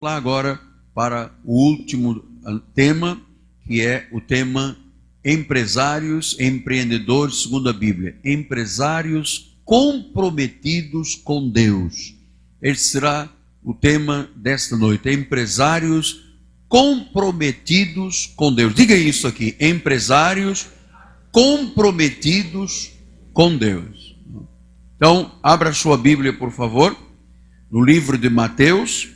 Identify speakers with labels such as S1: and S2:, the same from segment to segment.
S1: Lá agora para o último tema, que é o tema Empresários, Empreendedores segundo a Bíblia. Empresários comprometidos com Deus. Esse será o tema desta noite. Empresários comprometidos com Deus. Diga isso aqui. Empresários comprometidos com Deus. Então, abra sua Bíblia, por favor, no livro de Mateus.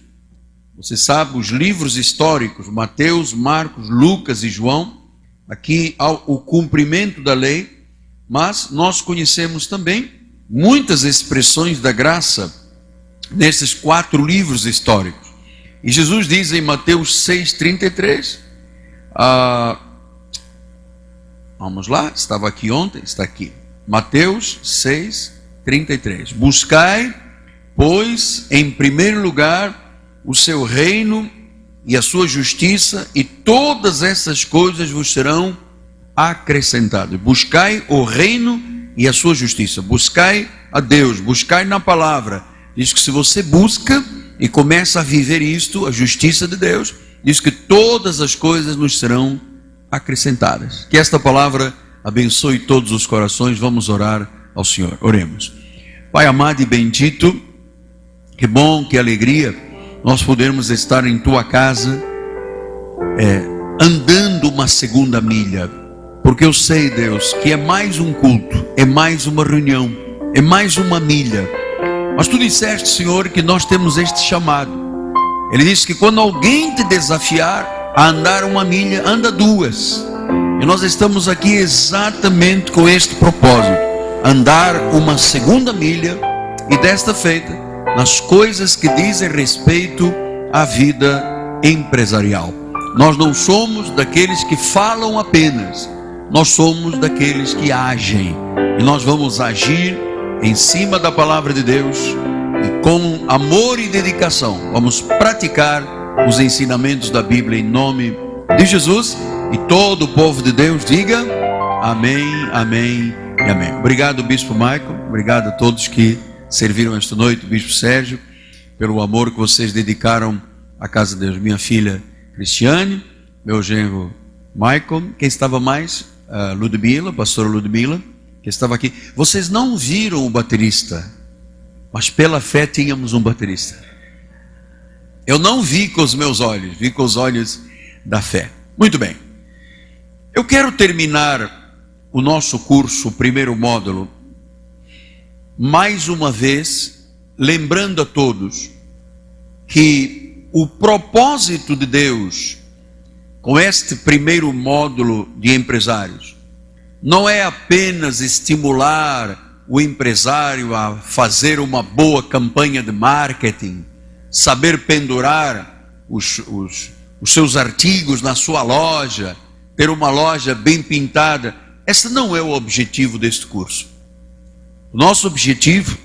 S1: Você sabe, os livros históricos, Mateus, Marcos, Lucas e João, aqui há o cumprimento da lei, mas nós conhecemos também muitas expressões da graça nesses 4 livros históricos. E Jesus diz em Mateus 6,33, vamos lá, estava aqui ontem, está aqui, Mateus 6,33, buscai, pois, em primeiro lugar, o seu reino e a sua justiça, e todas essas coisas vos serão acrescentadas. Buscai o reino e a sua justiça, buscai a Deus, buscai na palavra. Diz que se você busca e começa a viver isto, a justiça de Deus, diz que todas as coisas nos serão acrescentadas. Que esta palavra abençoe todos os corações. Vamos orar ao Senhor. Oremos. Pai amado e bendito, que bom, que alegria nós podemos estar em tua casa, andando uma segunda milha, porque eu sei, Deus, que é mais um culto, é mais uma reunião, é mais uma milha. Mas tu disseste, Senhor, que nós temos este chamado. Ele disse que quando alguém te desafiar a andar uma milha, anda 2. E nós estamos aqui exatamente com este propósito, andar uma segunda milha, e desta feita nas coisas que dizem respeito à vida empresarial. Nós não somos daqueles que falam apenas, nós somos daqueles que agem. E nós vamos agir em cima da palavra de Deus, e com amor e dedicação vamos praticar os ensinamentos da Bíblia em nome de Jesus. E todo o povo de Deus diga amém, amém e amém. Obrigado, Bispo Michael, obrigado a todos que serviram esta noite, Bispo Sérgio, pelo amor que vocês dedicaram à casa de Deus. Minha filha Cristiane, meu genro Michael, quem estava mais? Ludmila, pastora Ludmila, que estava aqui. Vocês não viram o baterista, mas pela fé tínhamos um baterista. Eu não vi com os meus olhos, vi com os olhos da fé. Muito bem. Eu quero terminar o nosso curso, o primeiro módulo, mais uma vez, lembrando a todos que o propósito de Deus com este primeiro módulo de empresários não é apenas estimular o empresário a fazer uma boa campanha de marketing, saber pendurar os seus artigos na sua loja, ter uma loja bem pintada. Esse não é o objetivo deste curso. O nosso objetivo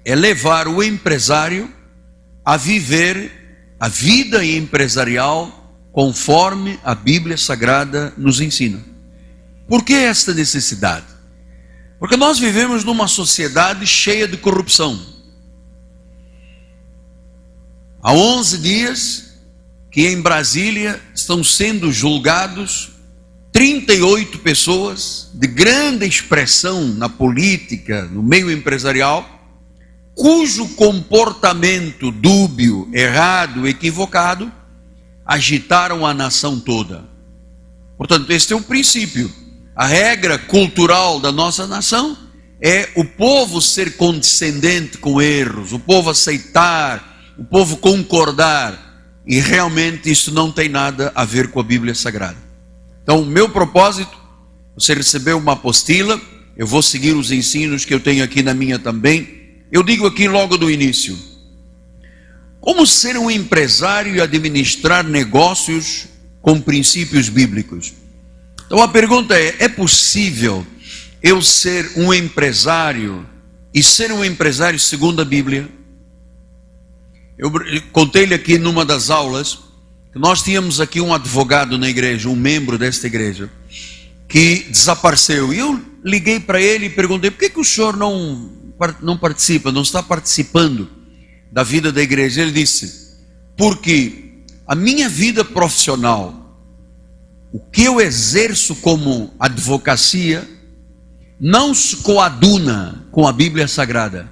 S1: é levar o empresário a viver a vida empresarial conforme a Bíblia Sagrada nos ensina. Por que esta necessidade? Porque nós vivemos numa sociedade cheia de corrupção. Há 11 dias que em Brasília estão sendo julgados 38 pessoas de grande expressão na política, no meio empresarial, cujo comportamento dúbio, errado, equivocado, agitaram a nação toda. Portanto, este é o princípio. A regra cultural da nossa nação é o povo ser condescendente com erros, o povo aceitar, o povo concordar, e realmente isso não tem nada a ver com a Bíblia Sagrada. Então, o meu propósito, você recebeu uma apostila, eu vou seguir os ensinos que eu tenho aqui na minha também. Eu digo aqui logo do início: como ser um empresário e administrar negócios com princípios bíblicos? Então a pergunta é possível eu ser um empresário e ser um empresário segundo a Bíblia? Eu contei-lhe aqui numa das aulas, nós tínhamos aqui um advogado na igreja, um membro desta igreja, que desapareceu. E eu liguei para ele e perguntei: por que o senhor não participa, não está participando da vida da igreja? Ele disse: porque a minha vida profissional, o que eu exerço como advocacia, não se coaduna com a Bíblia Sagrada.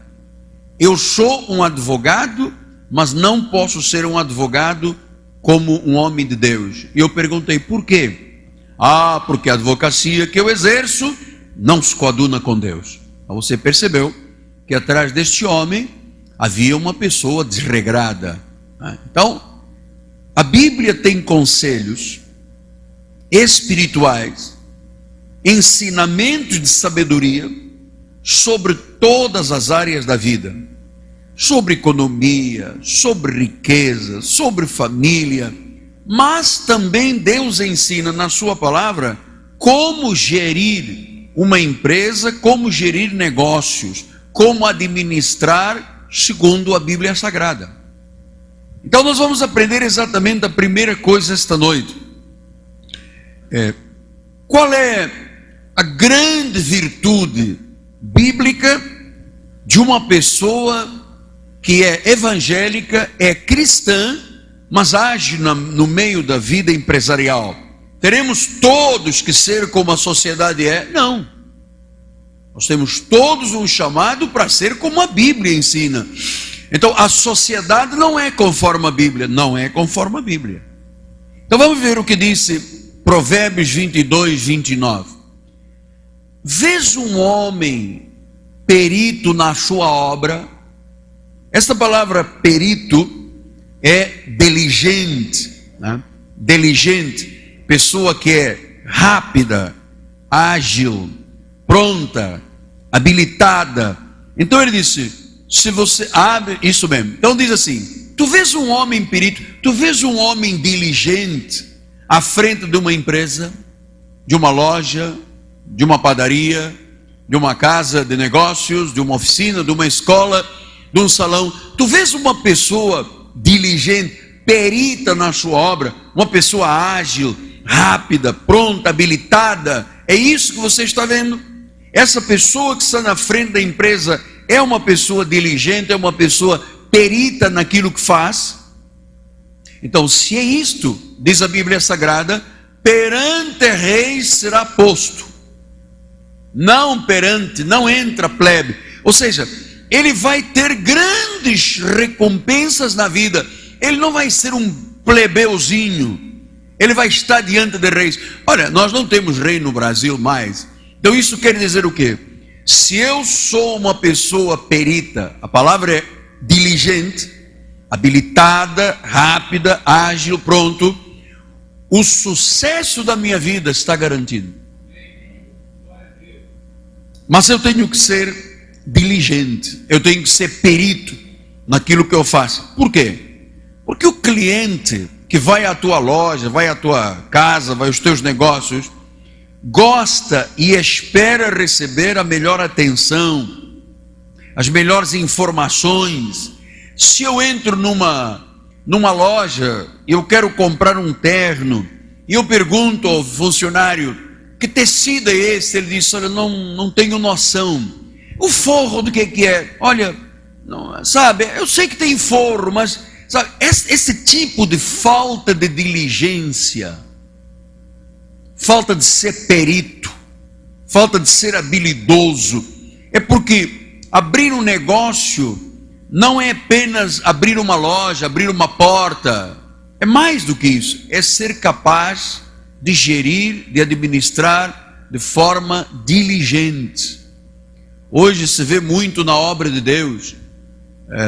S1: Eu sou um advogado, mas não posso ser um advogado como um homem de Deus. E eu perguntei, por quê? Porque a advocacia que eu exerço não se coaduna com Deus. Então você percebeu que atrás deste homem havia uma pessoa desregrada. Então, a Bíblia tem conselhos espirituais, ensinamentos de sabedoria sobre todas as áreas da vida, sobre economia, sobre riqueza, sobre família, mas também Deus ensina na sua palavra como gerir uma empresa, como gerir negócios, como administrar segundo a Bíblia Sagrada. Então nós vamos aprender exatamente a primeira coisa esta noite. Qual é a grande virtude bíblica de uma pessoa que é evangélica, é cristã, mas age no meio da vida empresarial? Teremos todos que ser como a sociedade é? Não. Nós temos todos um chamado para ser como a Bíblia ensina. Então a sociedade não é conforme a Bíblia, não é conforme a Bíblia. Então vamos ver o que disse Provérbios 22, 29. Vês um homem perito na sua obra? Esta palavra perito é diligente, né? Diligente, pessoa que é rápida, ágil, pronta, habilitada. Então ele disse, se você abre, isso mesmo. Então diz assim, tu vês um homem perito, tu vês um homem diligente à frente de uma empresa, de uma loja, de uma padaria, de uma casa de negócios, de uma oficina, de uma escola, de um salão. Tu vês uma pessoa diligente, perita na sua obra, uma pessoa ágil, rápida, pronta, habilitada? É isso que você está vendo? Essa pessoa que está na frente da empresa é uma pessoa diligente, é uma pessoa perita naquilo que faz? Então, se é isto, diz a Bíblia Sagrada, perante reis será posto. Não entra plebe. Ou seja, ele vai ter grandes recompensas na vida. Ele não vai ser um plebeuzinho. Ele vai estar diante de reis. Olha, nós não temos rei no Brasil mais. Então isso quer dizer o quê? Se eu sou uma pessoa perita, a palavra é diligente, habilitada, rápida, ágil, pronto, o sucesso da minha vida está garantido. Mas eu tenho que ser diligente, eu tenho que ser perito naquilo que eu faço. Por quê? Porque o cliente que vai à tua loja, vai à tua casa, vai aos teus negócios, gosta e espera receber a melhor atenção, as melhores informações. Se eu entro numa loja e eu quero comprar um terno, e eu pergunto ao funcionário, que tecido é esse? Ele diz, olha, não tenho noção. O forro do que é? Olha, não, sabe, eu sei que tem forro, mas sabe, esse tipo de falta de diligência, falta de ser perito, falta de ser habilidoso, é porque abrir um negócio não é apenas abrir uma loja, abrir uma porta, é mais do que isso, é ser capaz de gerir, de administrar de forma diligente. Hoje se vê muito na obra de Deus,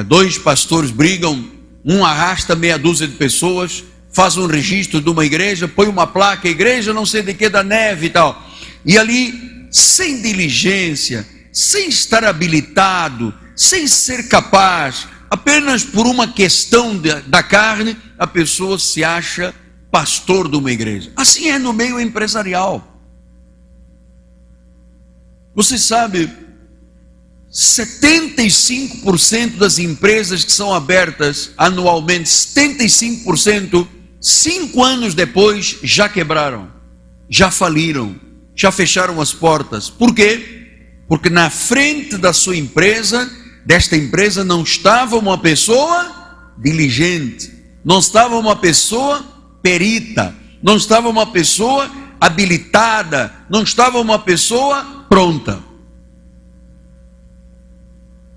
S1: dois pastores brigam, um arrasta meia dúzia de pessoas, faz um registro de uma igreja, põe uma placa, igreja não sei de que, da neve e tal, e ali, sem diligência, sem estar habilitado, sem ser capaz, apenas por uma questão da carne, a pessoa se acha pastor de uma igreja. Assim é no meio empresarial. Você sabe, 75% das empresas que são abertas anualmente, 75%, 5 anos depois, já quebraram, já faliram, já fecharam as portas. Por quê? Porque na frente da sua empresa, desta empresa, não estava uma pessoa diligente, não estava uma pessoa perita, não estava uma pessoa habilitada, não estava uma pessoa pronta.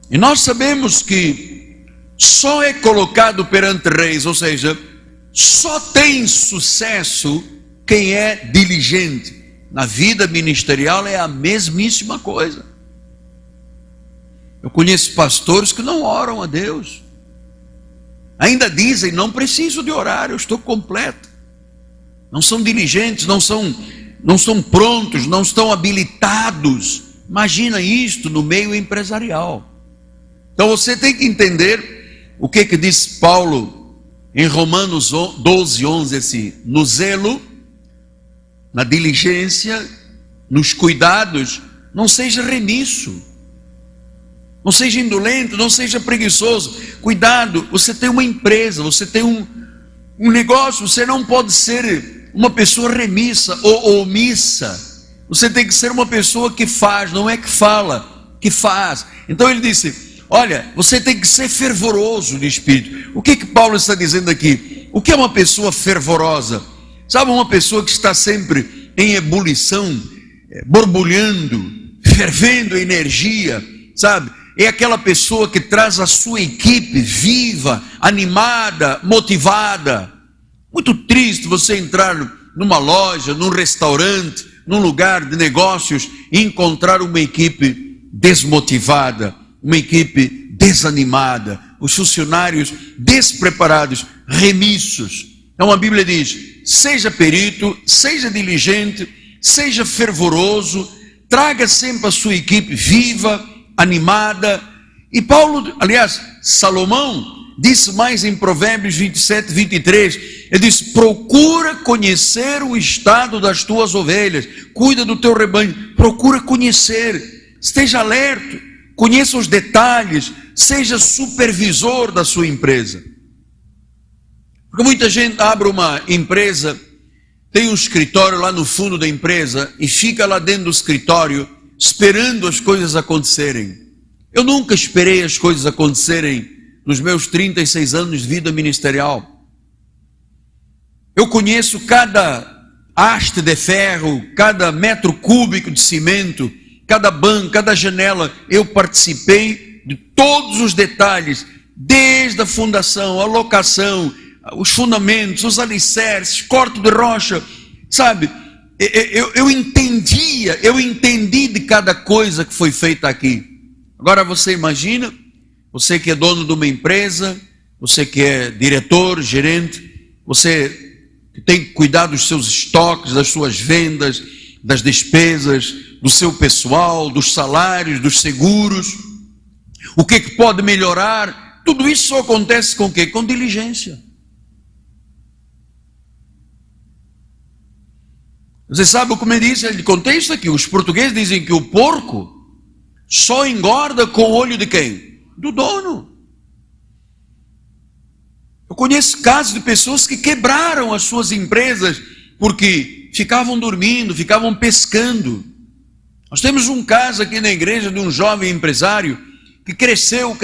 S1: E nós sabemos que só é colocado perante reis, ou seja, só tem sucesso quem é diligente. Na vida ministerial é a mesmíssima coisa. Eu conheço pastores que não oram a Deus. Ainda dizem, não preciso de orar, eu estou completo. Não são diligentes, não são prontos, não estão habilitados. Imagina isto no meio empresarial. Então você tem que entender o que diz Paulo em Romanos 12, 11, assim: no zelo, na diligência, nos cuidados, não seja remisso, não seja indolente, não seja preguiçoso. Cuidado, você tem uma empresa, você tem um negócio, você não pode ser uma pessoa remissa ou omissa. Você tem que ser uma pessoa que faz, não é que fala, que faz. Então ele disse: olha, você tem que ser fervoroso de espírito. O que Paulo está dizendo aqui? O que é uma pessoa fervorosa? Sabe, uma pessoa que está sempre em ebulição, borbulhando, fervendo energia, sabe? É aquela pessoa que traz a sua equipe viva, animada, motivada. Muito triste você entrar numa loja, num restaurante, num lugar de negócios e encontrar uma equipe desmotivada, uma equipe desanimada, os funcionários despreparados, remissos. Então a Bíblia diz: seja perito, seja diligente, seja fervoroso, traga sempre a sua equipe viva, animada. E Paulo, aliás, Salomão disse mais em Provérbios 27, 23, ele diz: procura conhecer o estado das tuas ovelhas, cuida do teu rebanho, procura conhecer, esteja alerta, conheça os detalhes, seja supervisor da sua empresa. Porque muita gente abre uma empresa, tem um escritório lá no fundo da empresa e fica lá dentro do escritório esperando as coisas acontecerem. Eu nunca esperei as coisas acontecerem nos meus 36 anos de vida ministerial. Eu conheço cada haste de ferro, cada metro cúbico de cimento, cada banco, cada janela. Eu participei de todos os detalhes, desde a fundação, a locação, os fundamentos, os alicerces, corte de rocha, sabe? Eu entendi de cada coisa que foi feita aqui. Agora você imagina, você que é dono de uma empresa, você que é diretor, gerente, você que tem que cuidar dos seus estoques, das suas vendas, das despesas, do seu pessoal, dos salários, dos seguros. O que pode melhorar? Tudo isso só acontece com o quê? Com diligência. Você sabe como eu disse? Ele contei isso aqui. Os portugueses dizem que o porco só engorda com o olho de quem? Do dono. Eu conheço casos de pessoas que quebraram as suas empresas porque ficavam dormindo, ficavam pescando. Nós temos um caso aqui na igreja de um jovem empresário que cresceu.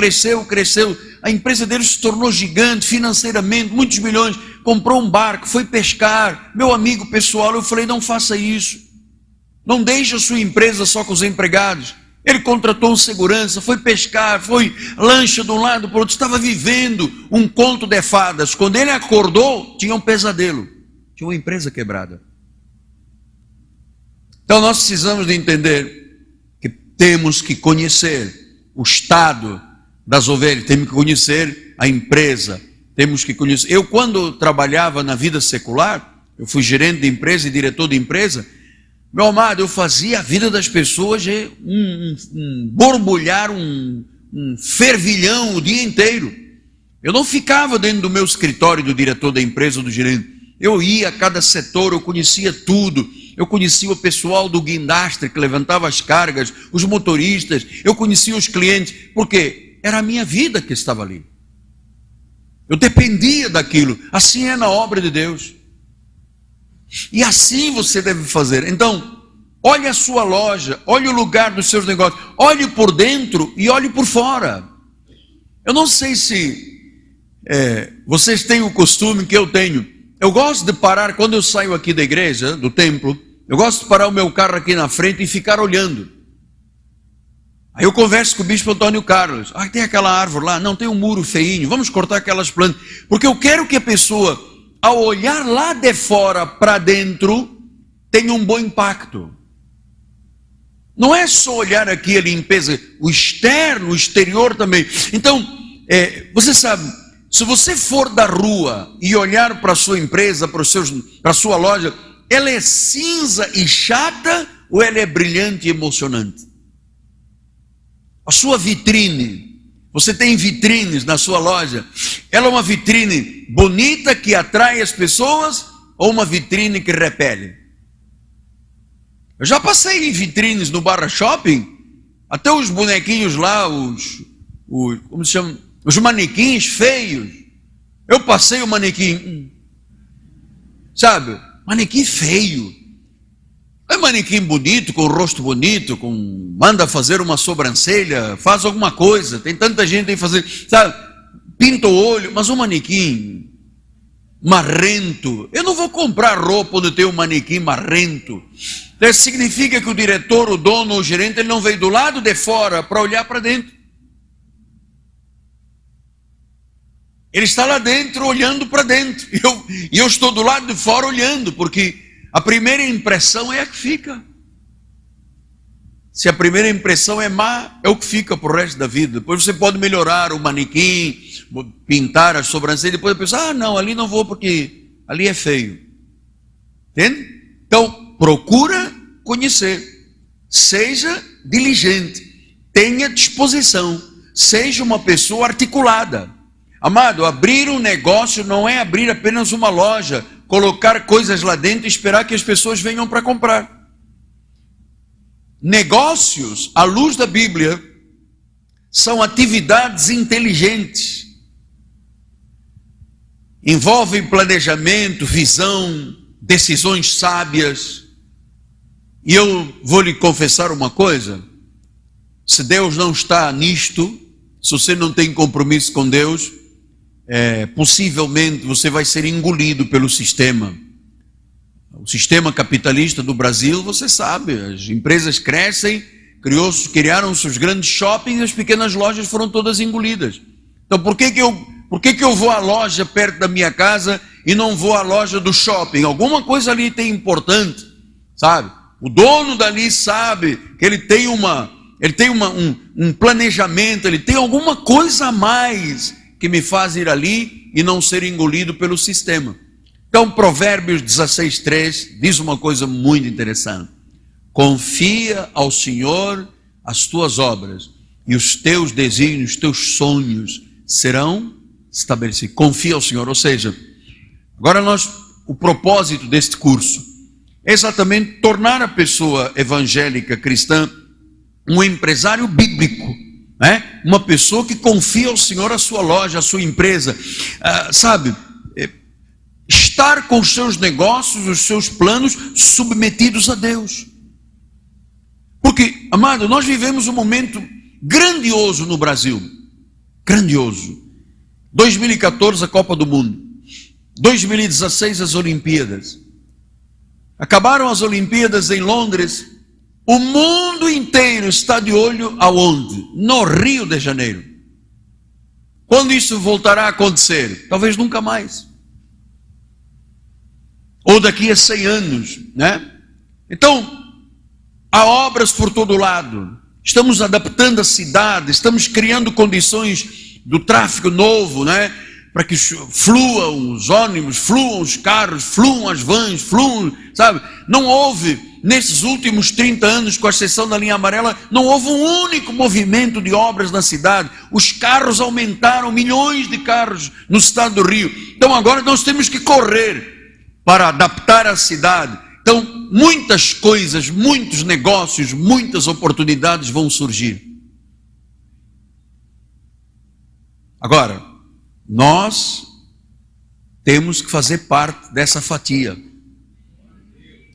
S1: A empresa dele se tornou gigante financeiramente, muitos milhões. Comprou um barco, foi pescar. Meu amigo pessoal, eu falei: não faça isso. Não deixe a sua empresa só com os empregados. Ele contratou um segurança, foi pescar, foi lancha de um lado para o outro. Estava vivendo um conto de fadas. Quando ele acordou, tinha um pesadelo. Tinha uma empresa quebrada. Então nós precisamos de entender que temos que conhecer o estado das ovelhas, temos que conhecer a empresa, temos que conhecer. Eu, quando trabalhava na vida secular, eu fui gerente de empresa e diretor de empresa, meu amado, eu fazia a vida das pessoas borbulhar, um fervilhão o dia inteiro. Eu não ficava dentro do meu escritório do diretor da empresa ou do gerente. Eu ia a cada setor, eu conhecia tudo. Eu conhecia o pessoal do guindastre que levantava as cargas, os motoristas, eu conhecia os clientes, porque era a minha vida que estava ali. Eu dependia daquilo. Assim é na obra de Deus. E assim você deve fazer. Então, olhe a sua loja, olhe o lugar dos seus negócios, olhe por dentro e olhe por fora. Eu não sei se vocês têm o costume que eu tenho. Eu gosto de parar, quando eu saio aqui da igreja, do templo, eu gosto de parar o meu carro aqui na frente e ficar olhando. Aí eu converso com o bispo Antônio Carlos. Tem aquela árvore lá, não, tem um muro feinho, vamos cortar aquelas plantas. Porque eu quero que a pessoa, ao olhar lá de fora para dentro, tenha um bom impacto. Não é só olhar aqui a limpeza, o externo, o exterior também. Então, você sabe, se você for da rua e olhar para a sua empresa, para a sua loja, ela é cinza e chata ou ela é brilhante e emocionante? A sua vitrine, você tem vitrines na sua loja, ela é uma vitrine bonita que atrai as pessoas ou uma vitrine que repele? Eu já passei em vitrines no Barra Shopping, até os bonequinhos lá, como se chama? Os manequins feios. Eu passei o manequim, sabe? Manequim feio. É manequim bonito, com o rosto bonito, manda fazer uma sobrancelha, faz alguma coisa. Tem tanta gente aí fazer, sabe? Pinta o olho, mas um manequim marrento. Eu não vou comprar roupa onde tem um manequim marrento. Isso significa que o diretor, o dono, o gerente, ele não veio do lado de fora para olhar para dentro. Ele está lá dentro, olhando para dentro. E eu estou do lado de fora olhando, porque a primeira impressão é a que fica. Se a primeira impressão é má, é o que fica para o resto da vida. Depois você pode melhorar o manequim, pintar as sobrancelhas, depois a pessoa, não, ali não vou porque ali é feio. Entende? Então, procura conhecer. Seja diligente. Tenha disposição. Seja uma pessoa articulada. Amado, abrir um negócio não é abrir apenas uma loja, colocar coisas lá dentro e esperar que as pessoas venham para comprar. Negócios, à luz da Bíblia, são atividades inteligentes. Envolvem planejamento, visão, decisões sábias. E eu vou lhe confessar uma coisa: se Deus não está nisto, se você não tem compromisso com Deus, possivelmente você vai ser engolido pelo sistema. O sistema capitalista do Brasil, você sabe, as empresas crescem, criaram-se os grandes shoppings, as pequenas lojas foram todas engolidas. Então por que que eu vou à loja perto da minha casa e não vou à loja do shopping? Alguma coisa ali tem importante, sabe? O dono dali sabe que ele tem um planejamento, ele tem alguma coisa a mais que me faz ir ali e não ser engolido pelo sistema. Então, Provérbios 16:3 diz uma coisa muito interessante: confia ao Senhor as tuas obras e os teus desígnios, os teus sonhos serão estabelecidos. Confia ao Senhor. Ou seja, agora o propósito deste curso é exatamente tornar a pessoa evangélica cristã um empresário bíblico, né? Uma pessoa que confia ao Senhor a sua loja, a sua empresa, estar com os seus negócios, os seus planos submetidos a Deus. Porque, amado, nós vivemos um momento grandioso no Brasil, grandioso. 2014 a Copa do Mundo, 2016 as Olimpíadas. Acabaram as Olimpíadas em Londres. O mundo inteiro está de olho aonde? No Rio de Janeiro. Quando isso voltará a acontecer? Talvez nunca mais. Ou daqui a 100 anos, né? Então, há obras por todo lado. Estamos adaptando a cidade, estamos criando condições do tráfego novo, né? Para que fluam os ônibus, fluam os carros, fluam as vans, fluam, sabe? Não houve, nesses últimos 30 anos, com exceção da linha amarela, não houve um único movimento de obras na cidade. Os carros aumentaram, milhões de carros no estado do Rio. Então agora nós temos que correr para adaptar a cidade. Então muitas coisas, muitos negócios, muitas oportunidades vão surgir. Agora, nós temos que fazer parte dessa fatia.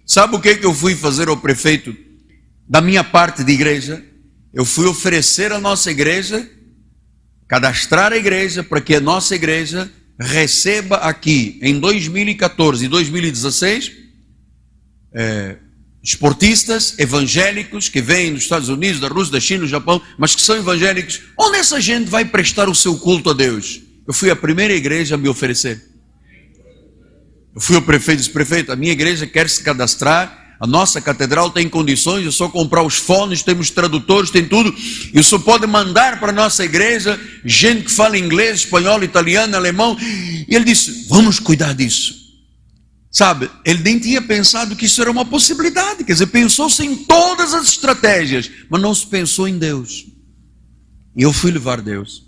S1: Sabe o que eu fui fazer ao prefeito da minha parte de igreja? Eu fui oferecer à nossa igreja cadastrar a igreja para que a nossa igreja receba aqui em 2014 e 2016 esportistas evangélicos que vêm dos Estados Unidos, da Rússia, da China, do Japão, mas que são evangélicos. Onde essa gente vai prestar o seu culto a Deus? Eu fui a primeira igreja a me oferecer. Eu fui ao prefeito e disse: prefeito, a minha igreja quer se cadastrar, a nossa catedral tem condições, é só comprar os fones, temos tradutores, tem tudo, e o senhor pode mandar para a nossa igreja gente que fala inglês, espanhol, italiano, alemão. E ele disse: vamos cuidar disso. Sabe, ele nem tinha pensado que isso era uma possibilidade, quer dizer, pensou-se em todas as estratégias, mas não se pensou em Deus. E eu fui levar Deus.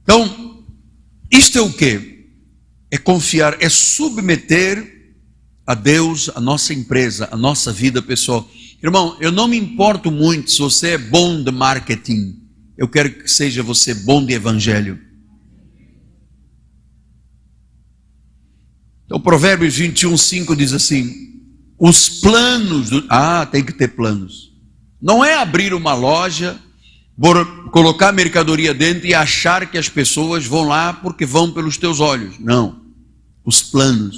S1: Então, isto é o quê? É confiar, é submeter a Deus a nossa empresa, a nossa vida pessoal. Irmão, eu não me importo muito se você é bom de marketing. Eu quero que seja você bom de evangelho. Então, Provérbios 21:5 diz assim: os planos tem que ter planos. Não é abrir uma loja, colocar mercadoria dentro e achar que as pessoas vão lá porque vão pelos teus olhos. Não. Os planos.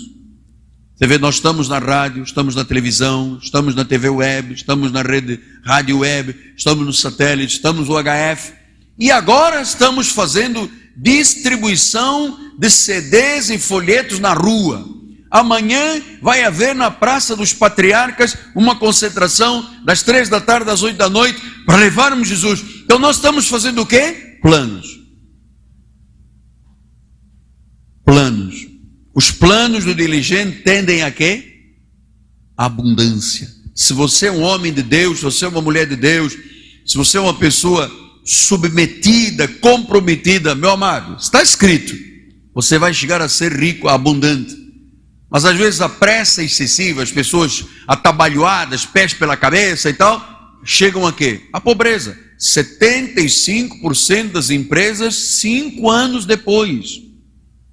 S1: Você vê, nós estamos na rádio, estamos na televisão, estamos na TV web, estamos na rede rádio web, estamos no satélite, estamos no HF. E agora estamos fazendo distribuição de CDs e folhetos na rua. Amanhã vai haver na Praça dos Patriarcas uma concentração das 3 da tarde às 8 da noite para levarmos Jesus. Então nós estamos fazendo o quê? Planos. Planos. Os planos do diligente tendem a quê? Abundância. Se você é um homem de Deus, se você é uma mulher de Deus, se você é uma pessoa submetida, comprometida, meu amado, está escrito, você vai chegar a ser rico, abundante. Mas às vezes a pressa excessiva, as pessoas atabalhoadas, pés pela cabeça e tal, chegam a quê? A pobreza. 75% das empresas, 5 anos depois,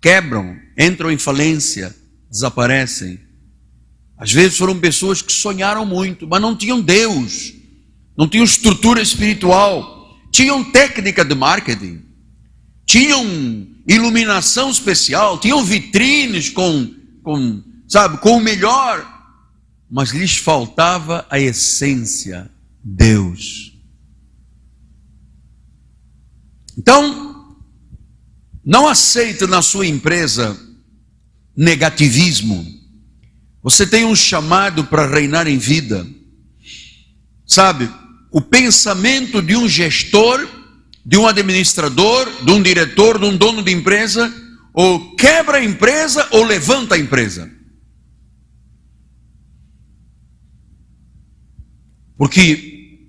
S1: quebram, entram em falência, desaparecem. Às vezes foram pessoas que sonharam muito, mas não tinham Deus, não tinham estrutura espiritual, tinham técnica de marketing, tinham iluminação especial, tinham vitrines com o melhor, mas lhes faltava a essência, Deus. Então, não aceite na sua empresa negativismo. Você tem um chamado para reinar em vida. Sabe, o pensamento de um gestor, de um administrador, de um diretor, de um dono de empresa, ou quebra a empresa ou levanta a empresa. Porque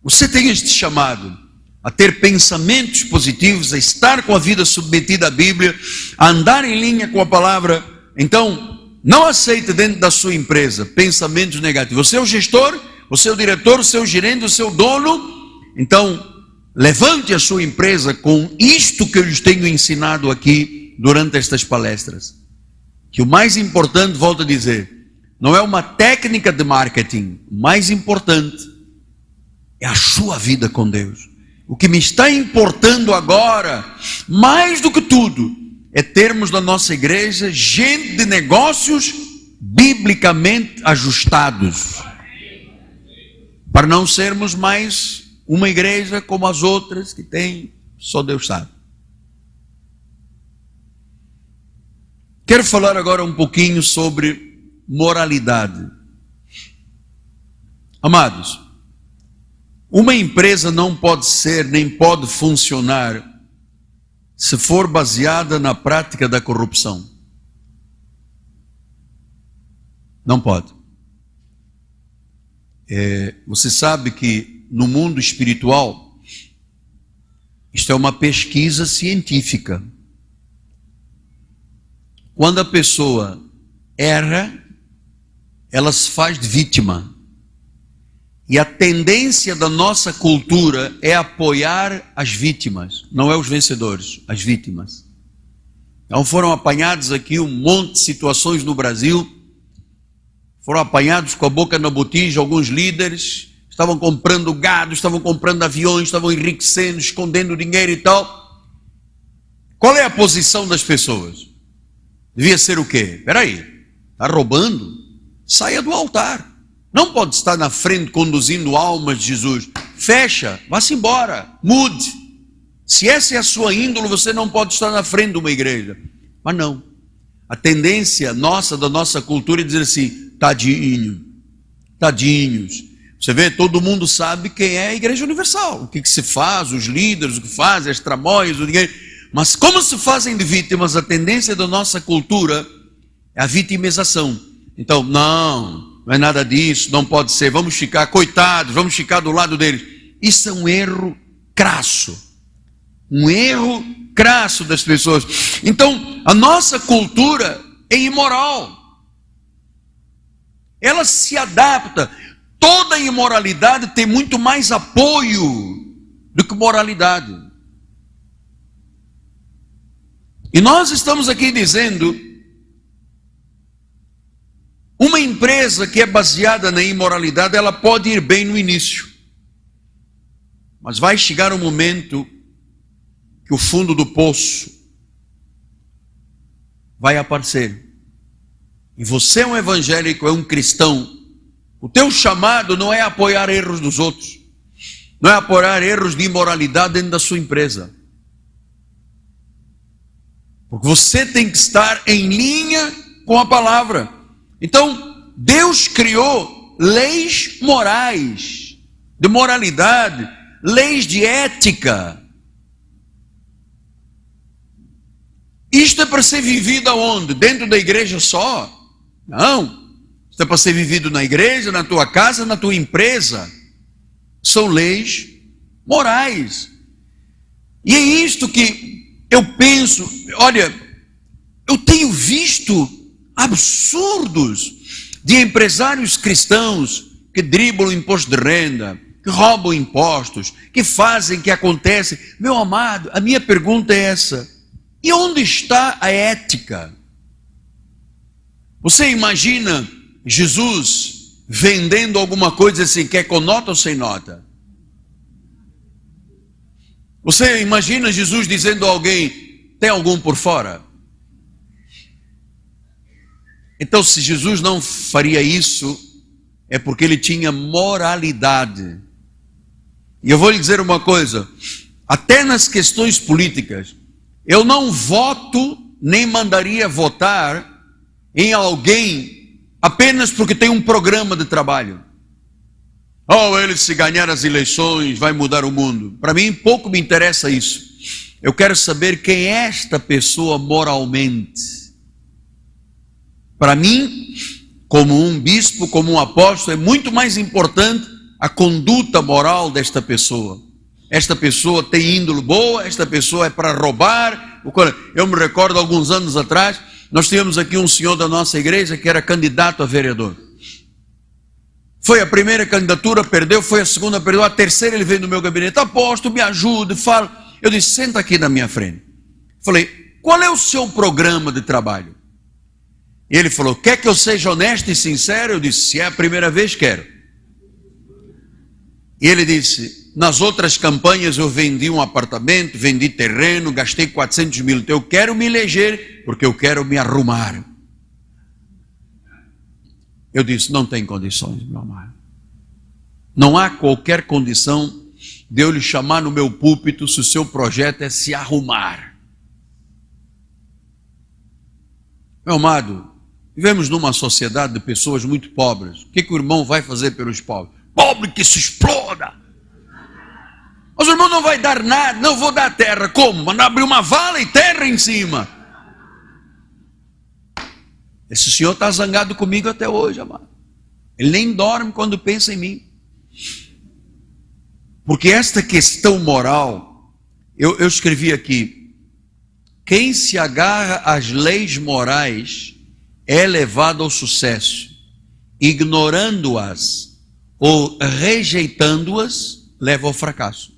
S1: você tem este chamado a ter pensamentos positivos, a estar com a vida submetida à Bíblia, a andar em linha com a palavra. Então, não aceite dentro da sua empresa pensamentos negativos. Você é o gestor, você é o diretor, você é o gerente, você é o dono. Então, levante a sua empresa com isto que eu lhes tenho ensinado aqui durante estas palestras. Que o mais importante, volto a dizer, não é uma técnica de marketing. O mais importante é a sua vida com Deus. O que me está importando agora, mais do que tudo, é termos na nossa igreja gente de negócios biblicamente ajustados. Para não sermos mais uma igreja como as outras que tem, só Deus sabe. Quero falar agora um pouquinho sobre moralidade. Amados, uma empresa não pode ser, nem pode funcionar, se for baseada na prática da corrupção. Não pode. Você sabe que no mundo espiritual, isto é uma pesquisa científica. Quando a pessoa erra, ela se faz de vítima. E a tendência da nossa cultura é apoiar as vítimas, não é os vencedores, as vítimas. Então foram apanhados aqui um monte de situações no Brasil, foram apanhados com a boca na botija alguns líderes, estavam comprando gado, estavam comprando aviões, estavam enriquecendo, escondendo dinheiro e tal. Qual é a posição das pessoas? Devia ser o quê? Espera aí, está roubando? Saia do altar. Não pode estar na frente conduzindo almas de Jesus. Fecha, vá-se embora, mude. Se essa é a sua índole, você não pode estar na frente de uma igreja. Mas não. A tendência nossa, da nossa cultura, é dizer assim, tadinho, tadinhos. Você vê, todo mundo sabe quem é a Igreja Universal. O que se faz, os líderes, o que fazem, as tramóias, o dinheiro. Mas como se fazem de vítimas, a tendência da nossa cultura é a vitimização. Então, não é nada disso, não pode ser, vamos ficar coitados, vamos ficar do lado deles. Isso é um erro crasso. Um erro crasso das pessoas. Então, a nossa cultura é imoral. Ela se adapta. Toda imoralidade tem muito mais apoio do que moralidade. E nós estamos aqui dizendo, uma empresa que é baseada na imoralidade, ela pode ir bem no início. Mas vai chegar um momento que o fundo do poço vai aparecer. E você é um evangélico, é um cristão. O teu chamado não é apoiar erros dos outros. Não é apoiar erros de imoralidade dentro da sua empresa. Porque você tem que estar em linha com a palavra. Então, Deus criou leis morais, de moralidade, leis de ética. Isto é para ser vivido aonde? Dentro da igreja só? Não. Isto é para ser vivido na igreja, na tua casa, na tua empresa. São leis morais. E é isto que eu penso, olha, eu tenho visto absurdos de empresários cristãos que driblam o imposto de renda, que roubam impostos, que fazem, que acontecem. Meu amado, a minha pergunta é essa: e onde está a ética? Você imagina Jesus vendendo alguma coisa assim, quer com nota ou sem nota? Você imagina Jesus dizendo a alguém, tem algum por fora? Então, se Jesus não faria isso, é porque ele tinha moralidade. E eu vou lhe dizer uma coisa, até nas questões políticas, eu não voto, nem mandaria votar em alguém apenas porque tem um programa de trabalho. Oh, ele se ganhar as eleições vai mudar o mundo. Para mim pouco me interessa isso. Eu quero saber quem é esta pessoa moralmente. Para mim, como um bispo, como um apóstolo, é muito mais importante a conduta moral desta pessoa. Esta pessoa tem índole boa, esta pessoa é para roubar. Eu me recordo, alguns anos atrás, nós tínhamos aqui um senhor da nossa igreja que era candidato a vereador. Foi a primeira candidatura, perdeu, foi a segunda, perdeu, a terceira ele veio no meu gabinete, apóstolo, me ajude, fala. Eu disse, senta aqui na minha frente. Falei, qual é o seu programa de trabalho? E ele falou, quer que eu seja honesto e sincero? Eu disse, se é a primeira vez, quero. E ele disse, nas outras campanhas eu vendi um apartamento, vendi terreno, gastei 400 mil, então eu quero me eleger, porque eu quero me arrumar. Eu disse, não tem condições, meu amado. Não há qualquer condição de eu lhe chamar no meu púlpito se o seu projeto é se arrumar. Meu amado, vivemos numa sociedade de pessoas muito pobres. O que o irmão vai fazer pelos pobres? Pobre que se exploda. Mas o irmão não vai dar nada, não vou dar terra. Como? Mandar abrir uma vala e terra em cima. Esse senhor está zangado comigo até hoje, amado. Ele nem dorme quando pensa em mim. Porque esta questão moral, eu escrevi aqui, quem se agarra às leis morais é levado ao sucesso. Ignorando-as ou rejeitando-as, leva ao fracasso.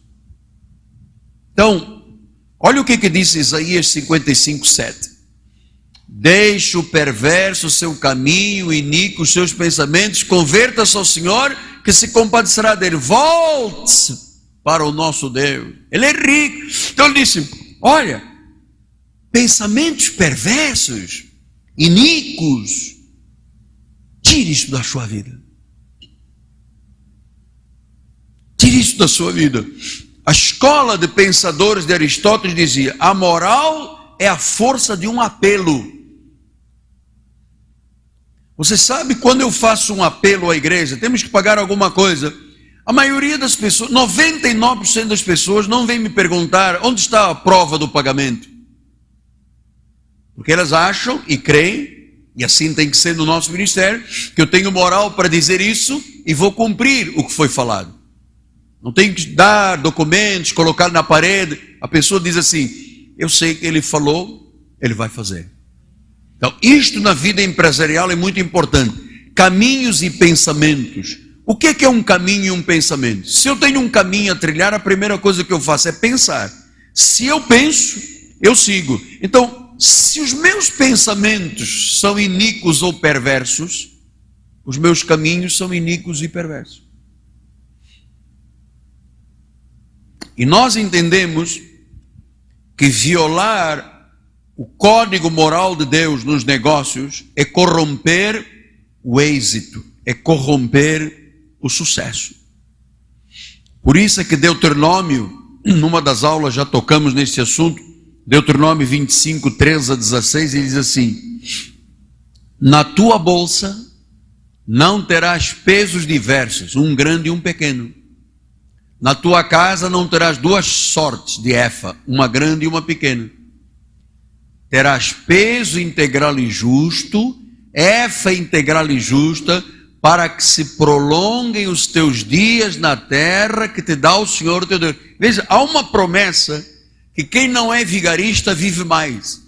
S1: Então, olha o que diz Isaías 55:7. Deixe o perverso o seu caminho, iníquo os seus pensamentos, converta-se ao Senhor, que se compadecerá dele. Volte para o nosso Deus. Ele é rico. Então ele disse, olha, pensamentos perversos, iníquos, tire isso da sua vida. Tire isso da sua vida. A escola de pensadores de Aristóteles dizia, a moral é a força de um apelo. Você sabe, quando eu faço um apelo à igreja, temos que pagar alguma coisa. A maioria das pessoas, 99% das pessoas não vem me perguntar onde está a prova do pagamento. Porque elas acham e creem, e assim tem que ser no nosso ministério, que eu tenho moral para dizer isso e vou cumprir o que foi falado. Não tenho que dar documentos, colocar na parede. A pessoa diz assim, eu sei que ele falou, ele vai fazer. Então, isto na vida empresarial é muito importante. Caminhos e pensamentos. O que é um caminho e um pensamento? Se eu tenho um caminho a trilhar, a primeira coisa que eu faço é pensar. Se eu penso, eu sigo. Então, se os meus pensamentos são iníquos ou perversos, os meus caminhos são iníquos e perversos. E nós entendemos que violar o código moral de Deus nos negócios é corromper o êxito, é corromper o sucesso. Por isso é que Deuteronômio, numa das aulas já tocamos nesse assunto, Deuteronômio 25, 13 a 16, ele diz assim, na tua bolsa não terás pesos diversos, um grande e um pequeno. Na tua casa não terás duas sortes de efa, uma grande e uma pequena. Terás peso integral e justo, efa integral e justa, para que se prolonguem os teus dias na terra que te dá o Senhor teu Deus. Veja, há uma promessa que quem não é vigarista vive mais.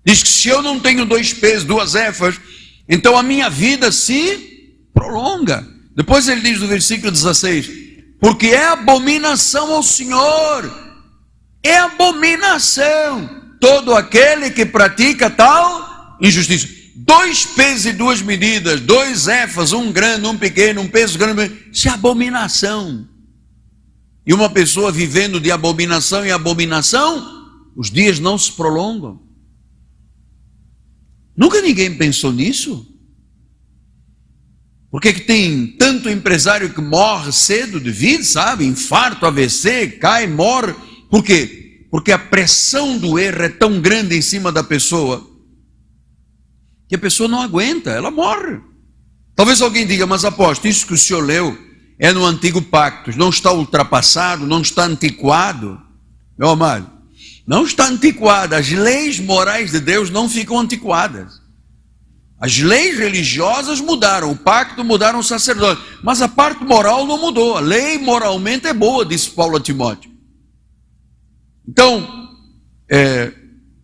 S1: Diz que se eu não tenho 2 pesos, 2 efas, então a minha vida se prolonga. Depois ele diz no versículo 16, porque é abominação ao Senhor, é abominação todo aquele que pratica tal injustiça. 2 pesos e 2 medidas, 2 efas, um grande, um pequeno, um peso grande, isso é abominação. E uma pessoa vivendo de abominação em abominação, os dias não se prolongam. Nunca ninguém pensou nisso? Por que tem tanto empresário que morre cedo de vida, sabe? Infarto, AVC, cai, morre. Por quê? Porque a pressão do erro é tão grande em cima da pessoa, que a pessoa não aguenta, ela morre. Talvez alguém diga, mas apóstolo, isso que o senhor leu é no antigo pacto, não está ultrapassado, não está antiquado. Meu amado, não está antiquado. As leis morais de Deus não ficam antiquadas. As leis religiosas mudaram, o pacto mudaram o sacerdote, mas a parte moral não mudou. A lei moralmente é boa, disse Paulo a Timóteo. Então,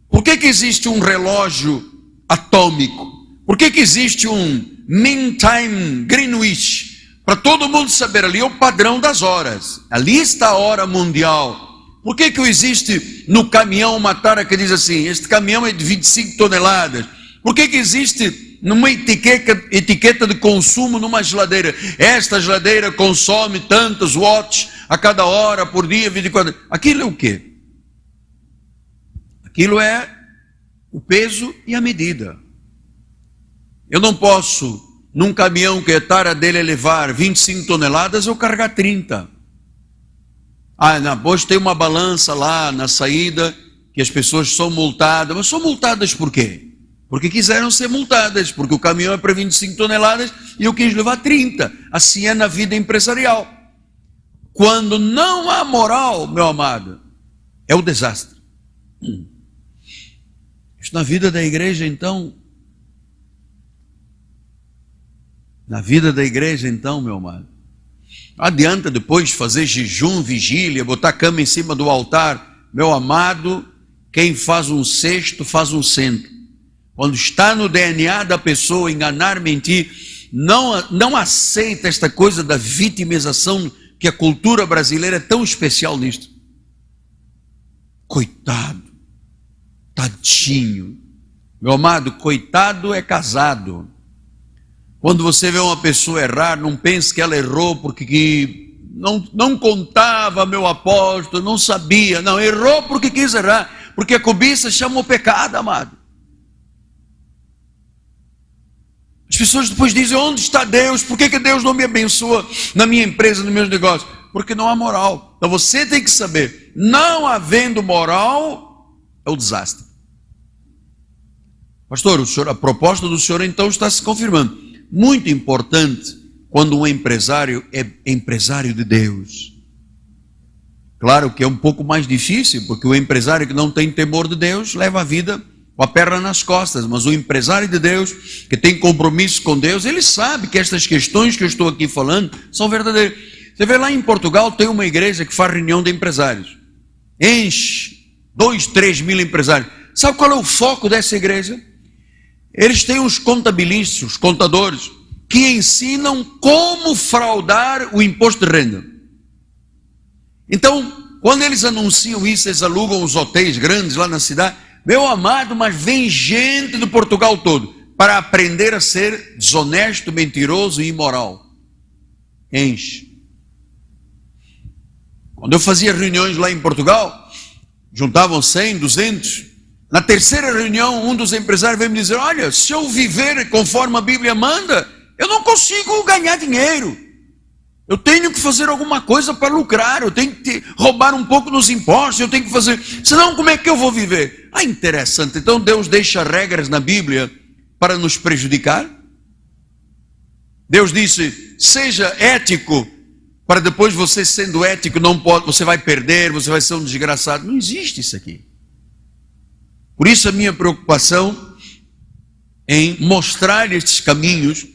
S1: por que existe um relógio atômico? Por que existe um meantime Greenwich? Para todo mundo saber, ali é o padrão das horas. Ali está a hora mundial. Por que existe no caminhão uma tara que diz assim, este caminhão é de 25 toneladas? Por que existe numa etiqueta de consumo numa geladeira? Esta geladeira consome tantos watts a cada hora, por dia, 24. Aquilo é o quê? Aquilo é o peso e a medida. Eu não posso, num caminhão que a tara dele é levar 25 toneladas, eu carregar 30. Hoje tem uma balança lá na saída, que as pessoas são multadas. Mas são multadas por quê? Porque quiseram ser multadas, porque o caminhão é para 25 toneladas e eu quis levar 30. Assim é na vida empresarial. Quando não há moral, meu amado, é o desastre. Isso na vida da igreja, então. Na vida da igreja, então, meu amado. Não adianta depois fazer jejum, vigília, botar a cama em cima do altar. Meu amado, quem faz um cesto, faz um cento. Quando está no DNA da pessoa enganar, mentir, não aceita esta coisa da vitimização, que a cultura brasileira é tão especial nisto. Coitado, tadinho, Meu amado, coitado é casado. Quando você vê uma pessoa errar, não pense que ela errou porque não contava, meu apóstolo, não sabia. Não, errou porque quis errar, porque a cobiça chama o pecado, amado. As pessoas depois dizem, onde está Deus? Por que Deus não me abençoa na minha empresa, nos meus negócios? Porque não há moral. Então você tem que saber, não havendo moral, é o desastre. Pastor, a proposta do senhor então está se confirmando. Muito importante quando um empresário é empresário de Deus. Claro que é um pouco mais difícil, porque o empresário que não tem temor de Deus leva a vida com a perna nas costas, mas o empresário de Deus, que tem compromisso com Deus, ele sabe que estas questões que eu estou aqui falando são verdadeiras. Você vê lá em Portugal, tem uma igreja que faz reunião de empresários, enche 2, 3 mil empresários. Sabe qual é o foco dessa igreja? Eles têm os contabilistas, os contadores, que ensinam como fraudar o imposto de renda. Então, quando eles anunciam isso, eles alugam os hotéis grandes lá na cidade. Meu amado, mas vem gente do Portugal todo para aprender a ser desonesto, mentiroso e imoral. Enche. Quando eu fazia reuniões lá em Portugal, juntavam 100, 200. Na terceira reunião, um dos empresários veio me dizer, olha, se eu viver conforme a Bíblia manda, eu não consigo ganhar dinheiro. Eu tenho que fazer alguma coisa para lucrar, eu tenho que roubar um pouco nos impostos, eu tenho que fazer, senão como é que eu vou viver? Ah, interessante, então Deus deixa regras na Bíblia para nos prejudicar? Deus disse, seja ético, para depois você sendo ético, não pode, você vai perder, você vai ser um desgraçado. Não existe isso aqui. Por isso a minha preocupação em mostrar estes caminhos,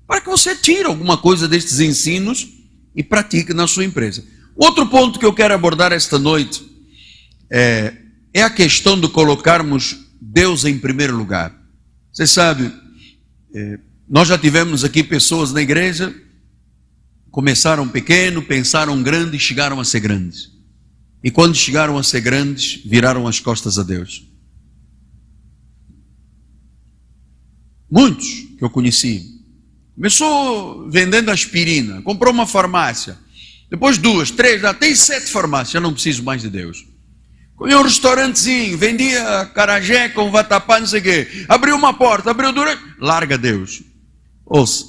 S1: para que você tire alguma coisa destes ensinos e pratique na sua empresa. Outro ponto que eu quero abordar esta noite é a questão de colocarmos Deus em primeiro lugar. Você sabe, nós já tivemos aqui pessoas na igreja, começaram pequeno, pensaram grande e chegaram a ser grandes. E quando chegaram a ser grandes, viraram as costas a Deus. Muitos que eu conheci. Começou vendendo aspirina, comprou uma farmácia, depois 2, 3, já tem 7 farmácias, já não preciso mais de Deus. Comia um restaurantezinho, vendia acarajé com vatapá, não sei o quê. Abriu uma porta, abriu duas, larga Deus. Ouça,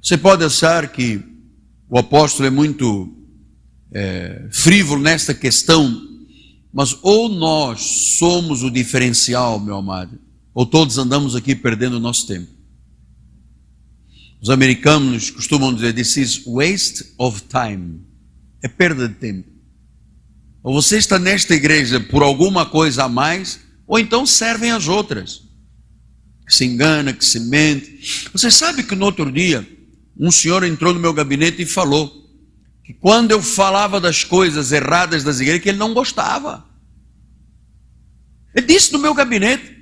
S1: você pode achar que o apóstolo é muito frívolo nesta questão, mas ou nós somos o diferencial, meu amado, ou todos andamos aqui perdendo o nosso tempo. Os americanos costumam dizer, this is waste of time. É perda de tempo. Ou você está nesta igreja por alguma coisa a mais, ou então servem as outras. Que se engana, que se mente. Você sabe que no outro dia, um senhor entrou no meu gabinete e falou que quando eu falava das coisas erradas das igrejas, que ele não gostava. Ele disse no meu gabinete,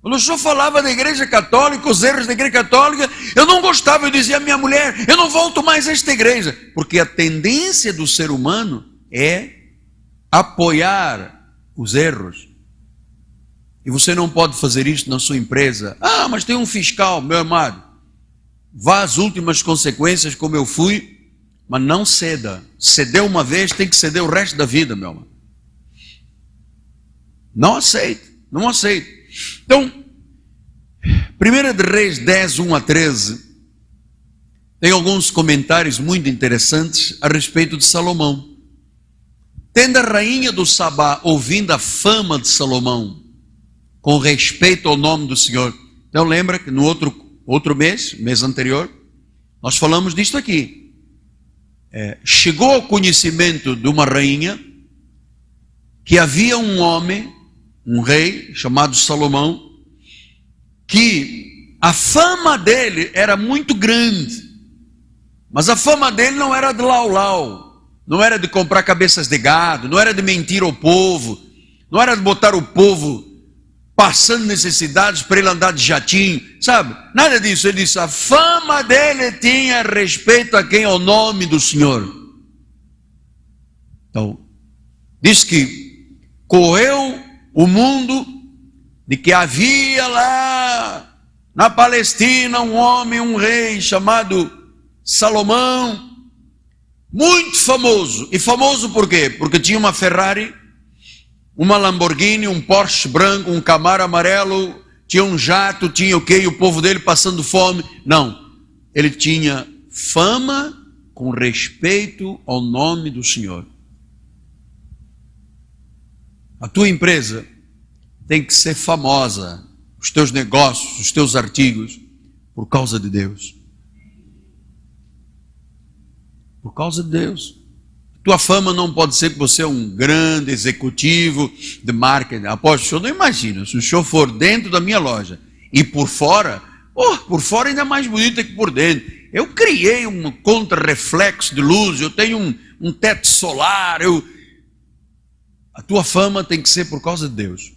S1: quando o senhor falava da igreja católica, os erros da igreja católica, eu não gostava, eu dizia à minha mulher, eu não volto mais a esta igreja, porque a tendência do ser humano é apoiar os erros, e você não pode fazer isso na sua empresa. Ah, mas tem um fiscal, meu amado, vá às últimas consequências como eu fui, mas não ceda. Cedeu uma vez, tem que ceder o resto da vida, meu amado. Não aceito, não aceito. Então, 1 de Reis 10, 1 a 13, tem alguns comentários muito interessantes a respeito de Salomão. Tendo a rainha do Sabá ouvindo a fama de Salomão, com respeito ao nome do Senhor. Então lembra que no outro mês anterior, nós falamos disto aqui. Chegou ao conhecimento de uma rainha que havia um homem, um rei chamado Salomão, que a fama dele era muito grande, mas a fama dele não era de lau-lau, não era de comprar cabeças de gado, não era de mentir ao povo, não era de botar o povo passando necessidades para ele andar de jatinho, sabe? Nada disso. Ele disse, a fama dele tinha respeito a quem? Ao nome do Senhor. Então, diz que correu o mundo de que havia lá na Palestina um homem, um rei chamado Salomão, muito famoso. E famoso por quê? Porque tinha uma Ferrari, uma Lamborghini, um Porsche branco, um Camaro amarelo, tinha um jato, tinha o quê? E o povo dele passando fome. Não, ele tinha fama com respeito ao nome do Senhor. A tua empresa tem que ser famosa, os teus negócios, os teus artigos, por causa de Deus. Por causa de Deus. Tua fama não pode ser que você é um grande executivo de marketing. Apóstolo, o senhor não imagina, se o senhor for dentro da minha loja e por fora, por fora ainda é mais bonita que por dentro. Eu criei um contra-reflexo de luz, eu tenho um teto solar, A tua fama tem que ser por causa de Deus.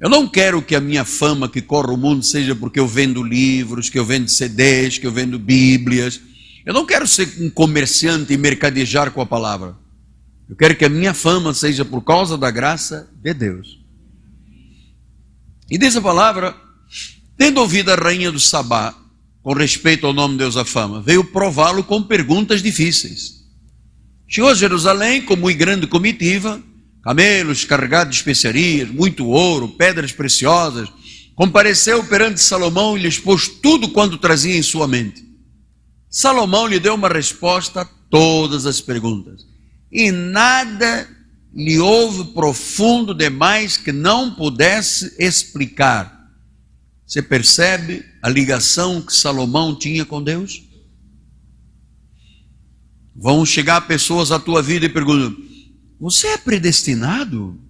S1: Eu não quero que a minha fama que corre o mundo seja porque eu vendo livros, que eu vendo CDs, que eu vendo Bíblias. Eu não quero ser um comerciante e mercadejar com a palavra. Eu quero que a minha fama seja por causa da graça de Deus. E diz a palavra, tendo ouvido a rainha do Sabá, com respeito ao nome de Deus a fama, veio prová-lo com perguntas difíceis. Chegou a Jerusalém com muito grande comitiva, camelos carregados de especiarias, muito ouro, pedras preciosas. Compareceu perante Salomão e lhe expôs tudo quanto trazia em sua mente. Salomão lhe deu uma resposta a todas as perguntas, e nada lhe houve profundo demais que não pudesse explicar. Você percebe a ligação que Salomão tinha com Deus? Vão chegar pessoas à tua vida e perguntam, você é predestinado?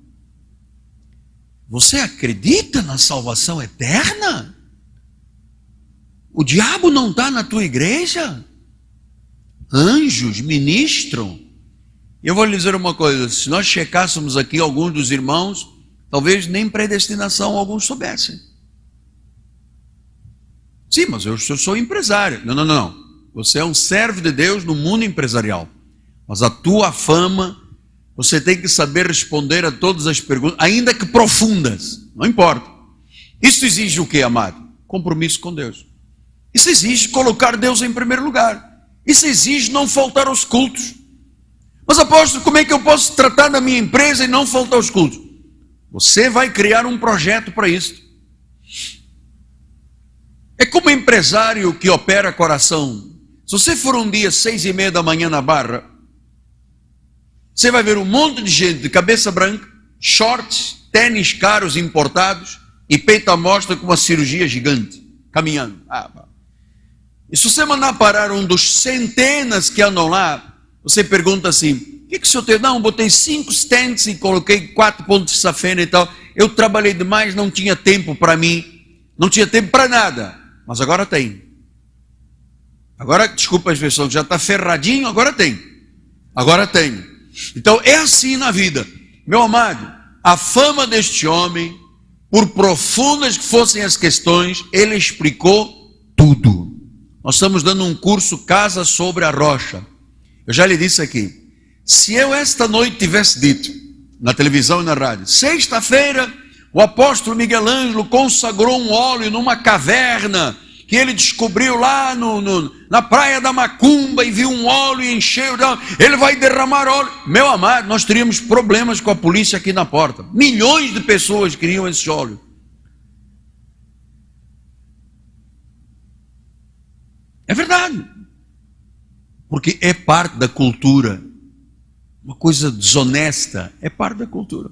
S1: Você acredita na salvação eterna? O diabo não está na tua igreja? Anjos ministram? Eu vou lhe dizer uma coisa, se nós checássemos aqui alguns dos irmãos, talvez nem predestinação alguns soubessem. Sim, mas eu sou empresário. Não. Você é um servo de Deus no mundo empresarial. Mas a tua fama, você tem que saber responder a todas as perguntas, ainda que profundas, não importa. Isso exige o quê, amado? Compromisso com Deus. Isso exige colocar Deus em primeiro lugar. Isso exige não faltar aos cultos. Mas apóstolo, como é que eu posso tratar da minha empresa e não faltar aos cultos? Você vai criar um projeto para isso. É como empresário que opera coração. Se você for um dia 6:30 da manhã na Barra, você vai ver um monte de gente de cabeça branca, shorts, tênis caros importados e peito à mostra com uma cirurgia gigante, caminhando. E se você mandar parar um dos centenas que andam lá, você pergunta assim, o que o senhor tem? Não, botei 5 stands e coloquei 4 pontos de safena e tal. Eu trabalhei demais, não tinha tempo para mim, não tinha tempo para nada. Mas agora tem. Agora, desculpa a expressão, já está ferradinho, agora tem. Agora tem. Então é assim na vida. Meu amado, a fama deste homem, por profundas que fossem as questões, ele explicou tudo. Nós estamos dando um curso Casa sobre a Rocha. Eu já lhe disse aqui, se eu esta noite tivesse dito, na televisão e na rádio, sexta-feira, o apóstolo Miguel Ângelo consagrou um óleo numa caverna, que ele descobriu lá na praia da Macumba, e viu um óleo e encheu, ele vai derramar óleo. Meu amado, nós teríamos problemas com a polícia aqui na porta. Milhões de pessoas queriam esse óleo. É verdade. Porque é parte da cultura. Uma coisa desonesta, é parte da cultura.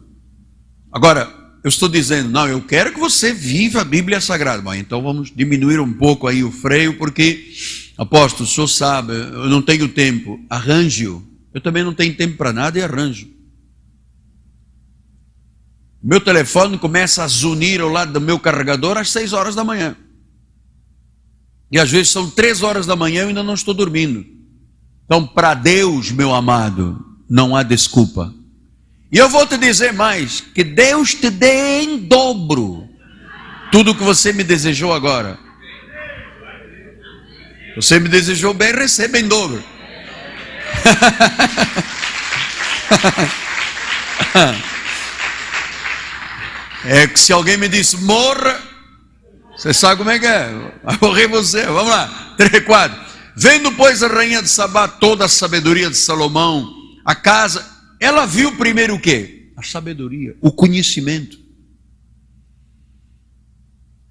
S1: Agora, eu estou dizendo, não, eu quero que você viva a Bíblia Sagrada. Bom, então vamos diminuir um pouco aí o freio, porque, apóstolo, o senhor sabe, eu não tenho tempo. Arranjo. Eu também não tenho tempo para nada e arranjo. Meu telefone começa a zunir ao lado do meu carregador às 6 horas da manhã. E às vezes são 3 horas da manhã e eu ainda não estou dormindo. Então, para Deus, meu amado, não há desculpa. E eu vou te dizer mais, que Deus te dê em dobro tudo o que você me desejou agora. Você me desejou bem, receba em dobro. É que se alguém me disse, morra, você sabe como é que é, vai morrer você. Vamos lá, 3, 4. Vendo, pois, a rainha de Sabá toda a sabedoria de Salomão, a casa, ela viu primeiro o quê? A sabedoria, o conhecimento.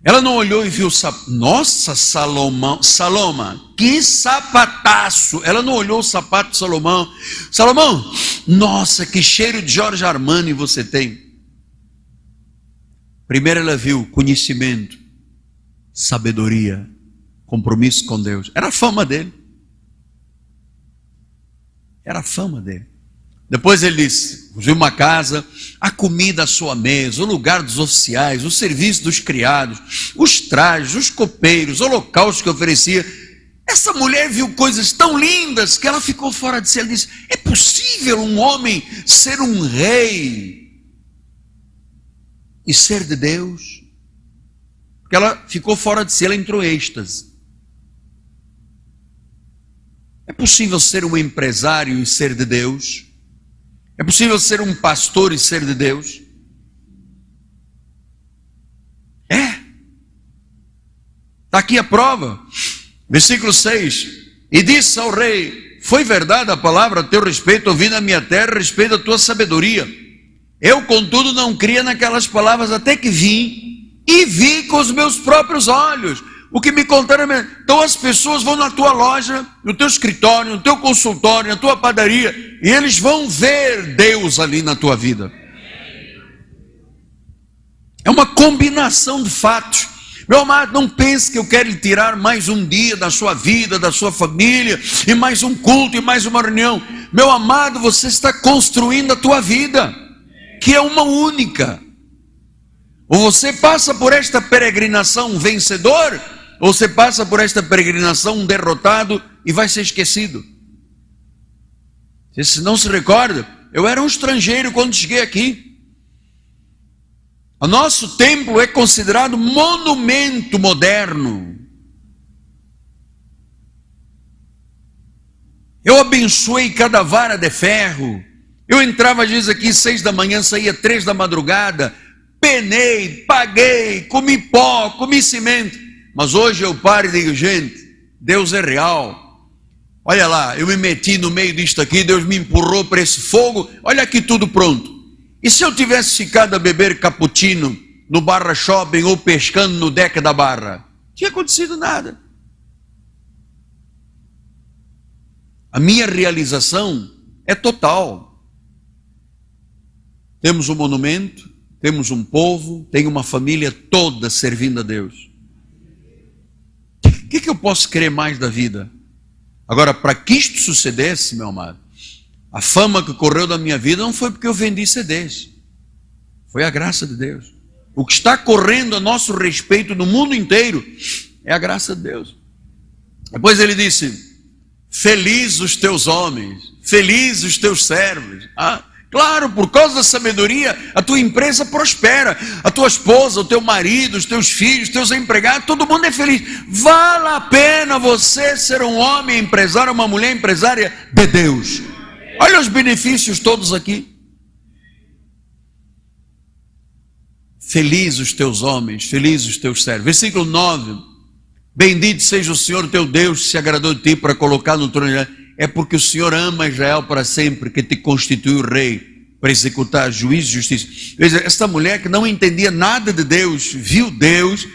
S1: Ela não olhou e viu, nossa, Salomão, que sapataço. Ela não olhou o sapato de Salomão. Salomão, nossa, que cheiro de Jorge Armani você tem. Primeiro ela viu conhecimento, sabedoria, compromisso com Deus. Era a fama dele. Era a fama dele. Depois ele disse, viu uma casa, a comida à sua mesa, o lugar dos oficiais, o serviço dos criados, os trajes, os copeiros, o holocaustos que oferecia. Essa mulher viu coisas tão lindas que ela ficou fora de si. Ela disse, é possível um homem ser um rei e ser de Deus? Porque ela ficou fora de si, ela entrou em êxtase. É possível ser um empresário e ser de Deus? É possível ser um pastor e ser de Deus? É. Está aqui a prova. Versículo 6. E disse ao rei, foi verdade a palavra a teu respeito, ouvi na minha terra a respeito da tua sabedoria. Eu, contudo, não cria naquelas palavras, até que vim e vi com os meus próprios olhos. O que me contaram, então as pessoas vão na tua loja, no teu escritório, no teu consultório, na tua padaria, e eles vão ver Deus ali na tua vida. É uma combinação de fatos. Meu amado, não pense que eu quero lhe tirar mais um dia da sua vida, da sua família, e mais um culto, e mais uma reunião. Meu amado, você está construindo a tua vida, que é uma única. Ou você passa por esta peregrinação um vencedor, ou você passa por esta peregrinação um derrotado e vai ser esquecido. Você não se recorda? Eu era um estrangeiro quando cheguei aqui. O nosso templo é considerado monumento moderno. Eu abençoei cada vara de ferro. Eu entrava às vezes aqui 6 da manhã, saía 3 da madrugada. Penei, paguei, comi pó, comi cimento. Mas hoje eu paro e digo, gente, Deus é real. Olha lá, eu me meti no meio disto aqui, Deus me empurrou para esse fogo. Olha aqui tudo pronto. E se eu tivesse ficado a beber cappuccino no Barra Shopping ou pescando no deck da Barra? Não tinha acontecido nada. A minha realização é total. Temos um monumento, temos um povo, tem uma família toda servindo a Deus. O que eu posso querer mais da vida? Agora, para que isto sucedesse, meu amado, a fama que correu da minha vida não foi porque eu vendi CDs. Foi a graça de Deus. O que está correndo a nosso respeito no mundo inteiro é a graça de Deus. Depois ele disse, feliz os teus homens, feliz os teus servos. Claro, por causa da sabedoria, a tua empresa prospera, a tua esposa, o teu marido, os teus filhos, os teus empregados, todo mundo é feliz. Vale a pena você ser um homem empresário, uma mulher empresária de Deus. Olha os benefícios todos aqui. Feliz os teus homens, feliz os teus servos. Versículo 9. Bendito seja o Senhor teu Deus, que se agradou de ti para colocar no trono. É porque o Senhor ama Israel para sempre, que te constituiu rei, para executar juízo e justiça. Veja, esta mulher que não entendia nada de Deus, viu Deus,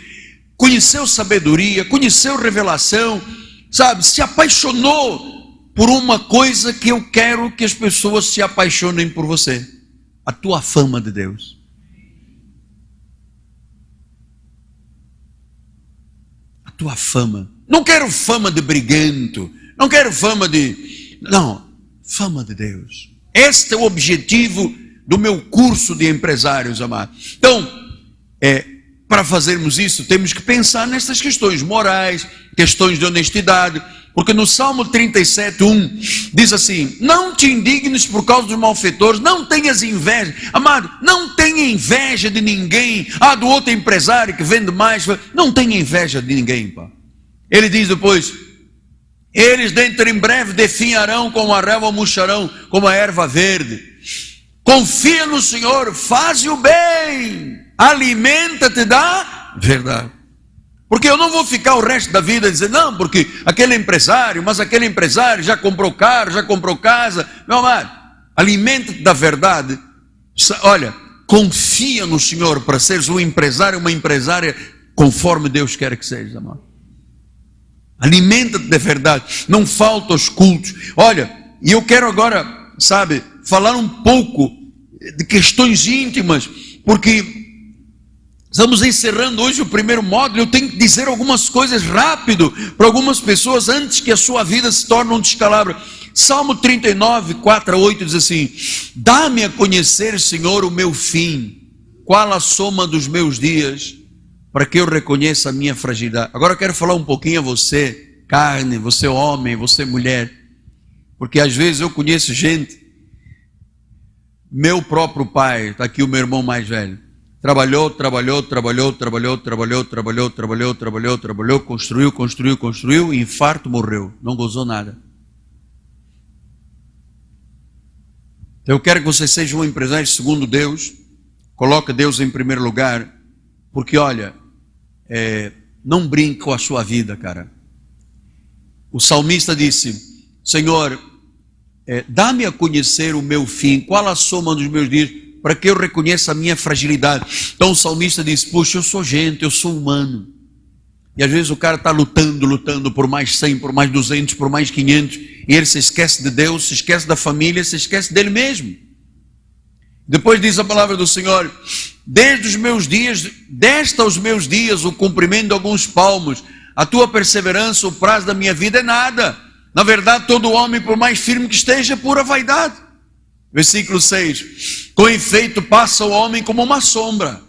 S1: conheceu sabedoria, conheceu revelação, sabe, se apaixonou por uma coisa que eu quero que as pessoas se apaixonem por você. A tua fama de Deus. A tua fama. Não quero fama de briguento. Não quero fama de... Não, fama de Deus. Este é o objetivo do meu curso de empresários, amado. Então, para fazermos isso, temos que pensar nessas questões morais, questões de honestidade, porque no Salmo 37:1 diz assim, não te indignes por causa dos malfeitores, não tenhas inveja. Amado, não tenha inveja de ninguém. Do outro empresário que vende mais. Não tenha inveja de ninguém, pá. Ele diz depois... Eles dentro em breve definharão como a relva murcharão, como a erva verde. Confia no Senhor, faz o bem. Alimenta-te da verdade. Porque eu não vou ficar o resto da vida dizendo, não, porque aquele empresário, mas aquele empresário já comprou carro, já comprou casa. Meu amado, alimenta-te da verdade. Olha, confia no Senhor para seres um empresário, uma empresária conforme Deus quer que seja, amado. Alimenta-te da verdade. Não falta os cultos. Olha, e eu quero agora, sabe, falar um pouco de questões íntimas, porque estamos encerrando hoje o primeiro módulo. Eu tenho que dizer algumas coisas rápido para algumas pessoas antes que a sua vida se torne um descalabro. Salmo 39, 4 a 8 diz assim: dá-me a conhecer, Senhor, o meu fim, qual a soma dos meus dias, para que eu reconheça a minha fragilidade. Agora eu quero falar um pouquinho a você, carne, você homem, você mulher, porque às vezes eu conheço gente, meu próprio pai, está aqui o meu irmão mais velho, trabalhou, construiu, infarto, morreu, não gozou nada. Então eu quero que você seja um empresário segundo Deus, coloque Deus em primeiro lugar, porque olha, não brinque com a sua vida, cara. O salmista disse: Senhor, dá-me a conhecer o meu fim, qual a soma dos meus dias, para que eu reconheça a minha fragilidade. Então o salmista diz: puxa, eu sou gente, eu sou humano. E às vezes o cara está lutando por mais 100, por mais 200, por mais 500, e ele se esquece de Deus, se esquece da família, se esquece dele mesmo. Depois diz a palavra do Senhor: desde os meus dias, desta aos meus dias, o cumprimento de alguns palmos, a tua perseverança, o prazo da minha vida é nada. Na verdade, todo homem, por mais firme que esteja, é pura vaidade. Versículo 6: com efeito passa o homem como uma sombra,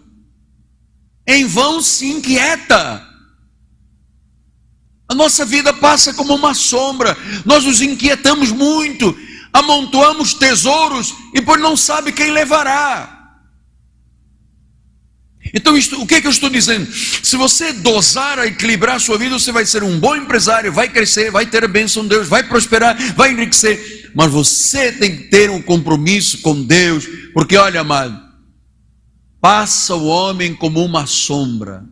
S1: em vão se inquieta. A nossa vida passa como uma sombra, nós nos inquietamos muito, amontoamos tesouros e depois não sabe quem levará. Então o que eu estou dizendo? Se você dosar, equilibrar a sua vida, você vai ser um bom empresário, vai crescer, vai ter a bênção de Deus, vai prosperar, vai enriquecer. Mas você tem que ter um compromisso com Deus, porque olha, amado, passa o homem como uma sombra.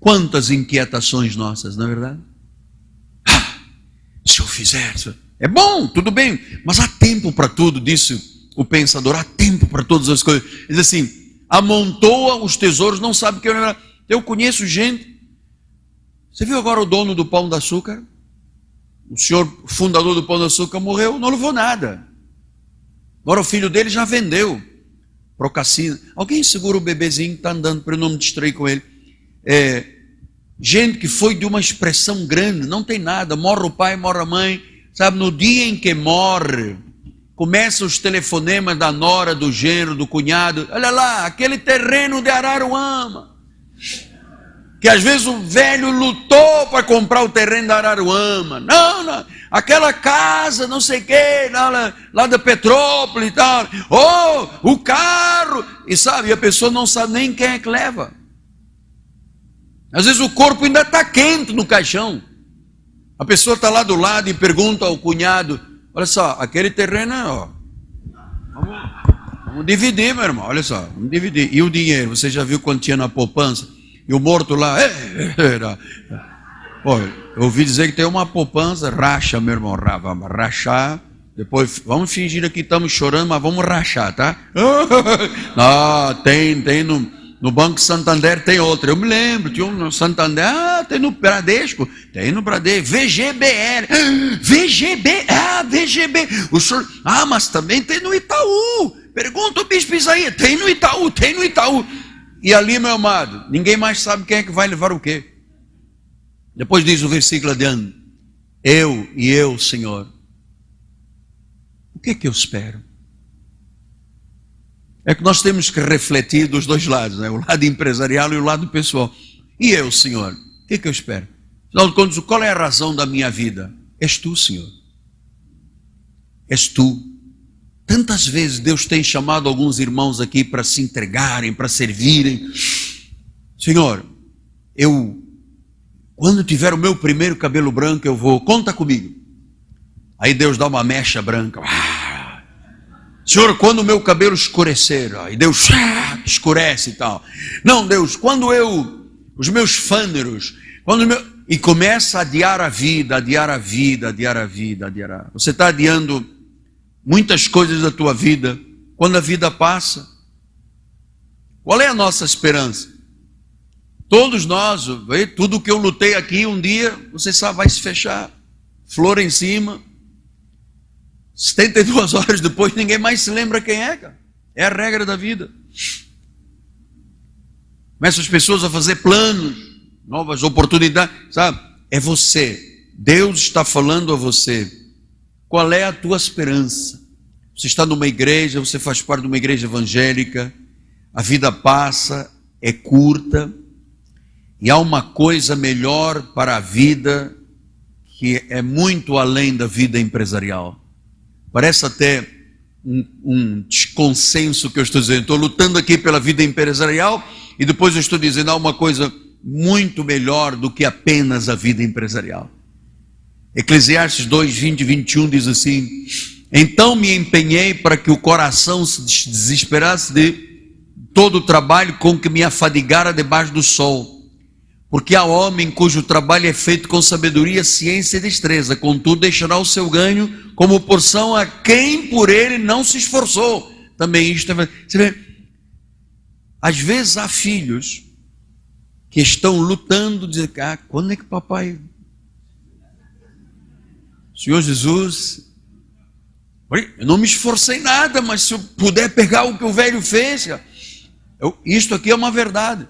S1: Quantas inquietações nossas, não é verdade? Se eu fizer isso, é bom, tudo bem, mas há tempo para tudo, disse o pensador, há tempo para todas as coisas. Ele diz assim: amontoa os tesouros, não sabe o que é. Eu conheço gente. Você viu agora o dono do Pão de Açúcar? O senhor fundador do Pão de Açúcar morreu, não levou nada. Agora o filho dele já vendeu para o cassino. Alguém segura o bebezinho que está andando para eu não me distrair com ele. Gente que foi de uma expressão grande, não tem nada, morre o pai, morre a mãe, sabe, no dia em que morre, começam os telefonemas da nora, do genro, do cunhado: olha lá, aquele terreno de Araruama, que às vezes o velho lutou para comprar o terreno da Araruama, não, aquela casa, não sei o que, lá da Petrópolis e tal, o carro, e sabe, a pessoa não sabe nem quem é que leva. Às vezes o corpo ainda está quente no caixão. A pessoa está lá do lado e pergunta ao cunhado: olha só, aquele terreno, ó, vamos dividir, meu irmão, olha só, vamos dividir. E o dinheiro, você já viu quanto tinha na poupança? E o morto lá, olha, eu ouvi dizer que tem uma poupança, racha, meu irmão, vamos rachar, depois vamos fingir aqui que estamos chorando, mas vamos rachar, tá? Não, tem no Banco Santander, tem outra, eu me lembro, tinha um no Santander, tem no Bradesco, VGBL, VGB, o senhor, mas também tem no Itaú, pergunta o bispo Isaías, tem no Itaú, e ali, meu amado, ninguém mais sabe quem é que vai levar o quê. Depois diz o versículo adiante: eu, Senhor, o que é que eu espero? É que nós temos que refletir dos dois lados, né? O lado empresarial e o lado pessoal. E eu, Senhor, o que é que eu espero? Afinal de contas, qual é a razão da minha vida? És tu, Senhor. És tu. Tantas vezes Deus tem chamado alguns irmãos aqui para se entregarem, para servirem. Senhor, quando tiver o meu primeiro cabelo branco, eu vou, conta comigo. Aí Deus dá uma mecha branca. Senhor, quando o meu cabelo escurecer, ó, e Deus escurece e tal. Não, Deus, quando os meus fâneros, e começa a adiar a vida, adiar a vida, adiar a vida, adiar a... Você está adiando muitas coisas da tua vida. Quando a vida passa, qual é a nossa esperança? Todos nós, tudo que eu lutei aqui, um dia, você sabe, vai se fechar. Flor em cima. 72 horas depois, ninguém mais se lembra quem é, cara. É a regra da vida. Começam as pessoas a fazer planos, novas oportunidades, sabe? É você. Deus está falando a você. Qual é a tua esperança? Você está numa igreja, você faz parte de uma igreja evangélica, a vida passa, é curta, e há uma coisa melhor para a vida que é muito além da vida empresarial. Parece até um desconsenso que eu estou dizendo. Estou lutando aqui pela vida empresarial e depois eu estou dizendo há uma coisa muito melhor do que apenas a vida empresarial. Eclesiastes 2, 20 e 21 diz assim: então me empenhei para que o coração se desesperasse de todo o trabalho com que me afadigara debaixo do sol. Porque há homem cujo trabalho é feito com sabedoria, ciência e destreza, contudo deixará o seu ganho como porção a quem por ele não se esforçou. Também isto é... Você vê, às vezes há filhos que estão lutando, dizendo, quando é que papai... Senhor Jesus, eu não me esforcei nada, mas se eu puder pegar o que o velho fez, isto aqui é uma verdade.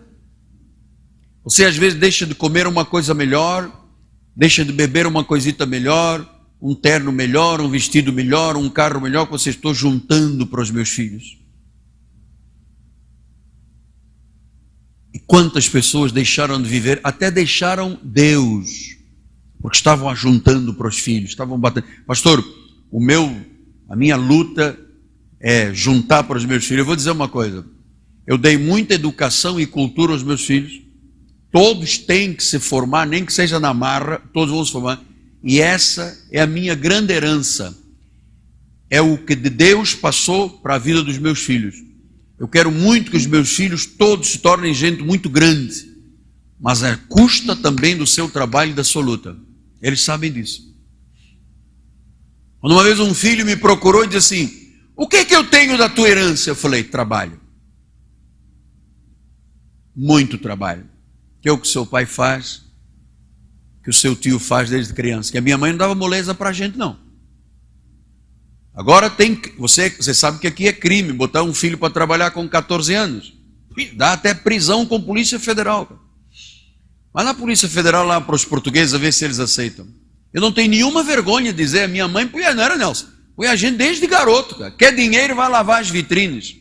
S1: Você às vezes deixa de comer uma coisa melhor, deixa de beber uma coisita melhor, um terno melhor, um vestido melhor, um carro melhor, que você estou juntando para os meus filhos. E quantas pessoas deixaram de viver, até deixaram Deus, porque estavam ajuntando para os filhos, estavam batendo. Pastor, a minha luta é juntar para os meus filhos. Eu vou dizer uma coisa, eu dei muita educação e cultura aos meus filhos. Todos têm que se formar, nem que seja na marra, todos vão se formar. E essa é a minha grande herança. É o que de Deus passou para a vida dos meus filhos. Eu quero muito que os meus filhos todos se tornem gente muito grande. Mas é custa também do seu trabalho e da sua luta. Eles sabem disso. Quando uma vez um filho me procurou e disse assim, o que é que eu tenho da tua herança? Eu falei, trabalho. Muito trabalho. Que é o que o seu pai faz, que o seu tio faz desde criança. Que a minha mãe não dava moleza para a gente, não. Agora você sabe que aqui é crime botar um filho para trabalhar com 14 anos. Dá até prisão com Polícia Federal. Mas na Polícia Federal lá para os portugueses, a ver se eles aceitam. Eu não tenho nenhuma vergonha de dizer, a minha mãe não era, Nelson, põe a gente desde garoto, cara. Quer dinheiro, vai lavar as vitrines.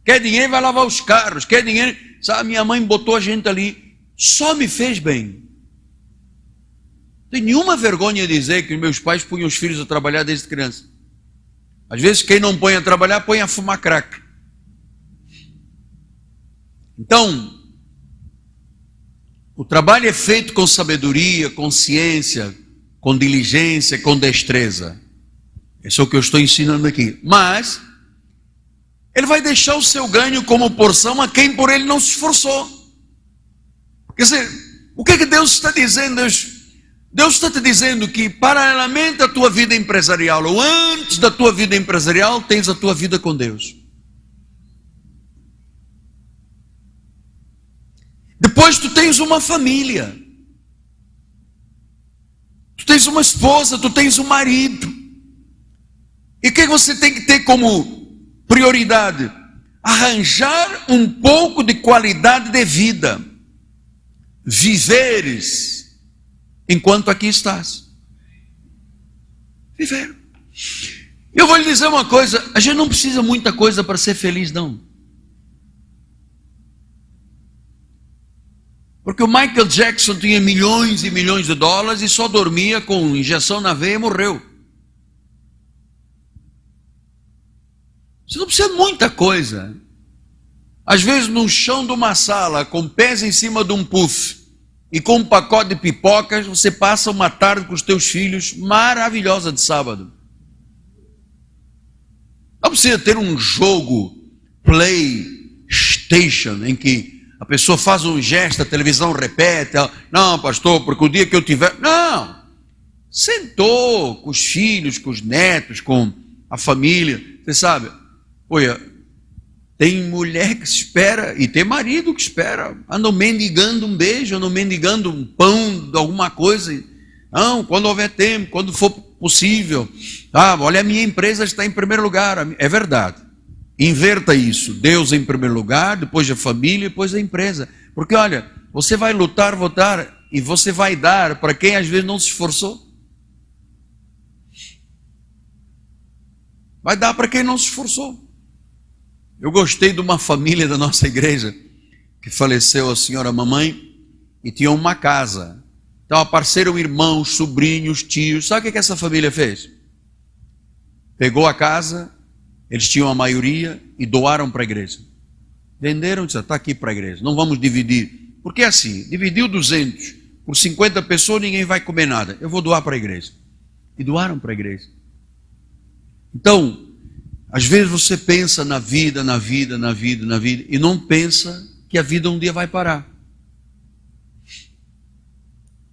S1: Quer dinheiro, vai lavar os carros. Quer dinheiro, sabe, a minha mãe botou a gente ali. Só me fez bem. Não tenho nenhuma vergonha de dizer que meus pais punham os filhos a trabalhar desde criança. Às vezes quem não põe a trabalhar, põe a fumar crack. Então, o trabalho é feito com sabedoria, com ciência, com diligência, com destreza. Isso é o que eu estou ensinando aqui. Mas ele vai deixar o seu ganho como porção a quem por ele não se esforçou. Quer dizer, o que é que Deus está dizendo? Deus está te dizendo que paralelamente à tua vida empresarial, ou antes da tua vida empresarial, tens a tua vida com Deus. Depois tu tens uma família. Tu tens uma esposa, tu tens um marido. E o que você tem que ter como prioridade? Arranjar um pouco de qualidade de vida. Viveres enquanto aqui estás. Viver. Eu vou lhe dizer uma coisa, a gente não precisa muita coisa para ser feliz, não. Porque o Michael Jackson tinha milhões e milhões de dólares e só dormia com injeção na veia e morreu. Você não precisa de muita coisa. Às vezes no chão de uma sala, com pés em cima de um puff e com um pacote de pipocas, você passa uma tarde com os teus filhos maravilhosa de sábado. Não precisa ter um jogo PlayStation em que a pessoa faz um gesto, a televisão repete. Não, pastor, porque o dia que eu tiver... Não! Sentou com os filhos, com os netos, com a família. Você sabe, olha, tem mulher que espera e tem marido que espera. Andam mendigando um beijo, andam mendigando um pão, alguma coisa. Não, quando houver tempo, quando for possível. Olha, a minha empresa está em primeiro lugar. É verdade. Inverta isso. Deus em primeiro lugar, depois a família, depois a empresa. Porque olha, você vai lutar, votar e você vai dar para quem às vezes não se esforçou. Vai dar para quem não se esforçou. Eu gostei de uma família da nossa igreja que faleceu a senhora mamãe e tinha uma casa. Então apareceram irmãos, sobrinhos, tios. Sabe o que essa família fez? Pegou a casa, eles tinham a maioria e doaram para a igreja. Venderam e disseram, está aqui para a igreja, não vamos dividir. Porque é assim, dividiu 200 por 50 pessoas, ninguém vai comer nada. Eu vou doar para a igreja. E doaram para a igreja. Então, às vezes você pensa na vida, e não pensa que a vida um dia vai parar.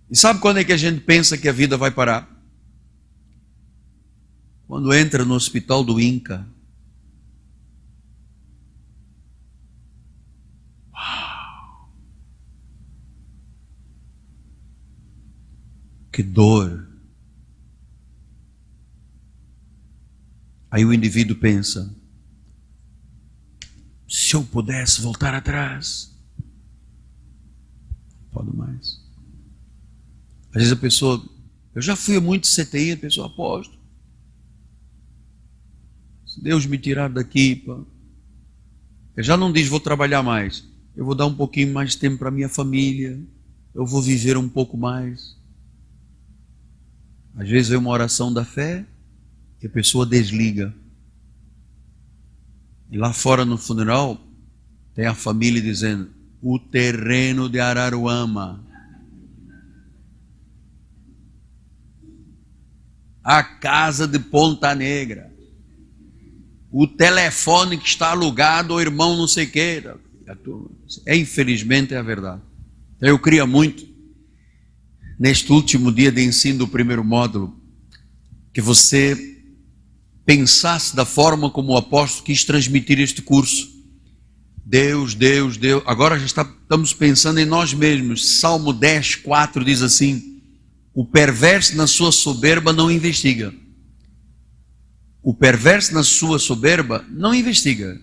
S1: E sabe quando é que a gente pensa que a vida vai parar? Quando entra no hospital do INCA. Uau! Que dor! Aí o indivíduo pensa, se eu pudesse voltar atrás, não pode mais. Às vezes a pessoa, eu já fui a muito CTI, a pessoa aposto. Se Deus me tirar daqui, eu já não diz vou trabalhar mais, eu vou dar um pouquinho mais de tempo para minha família, eu vou viver um pouco mais. Às vezes é uma oração da fé, que a pessoa desliga. E lá fora no funeral, tem a família dizendo, o terreno de Araruama, a casa de Ponta Negra, o telefone que está alugado ao irmão não sei o que. Infelizmente é a verdade. Eu queria muito, neste último dia de ensino do primeiro módulo, que você pensasse da forma como o apóstolo quis transmitir este curso. Deus, Deus, Deus. Agora já estamos pensando em nós mesmos. Salmo 10, 4 diz assim, o perverso na sua soberba não investiga. O perverso na sua soberba não investiga.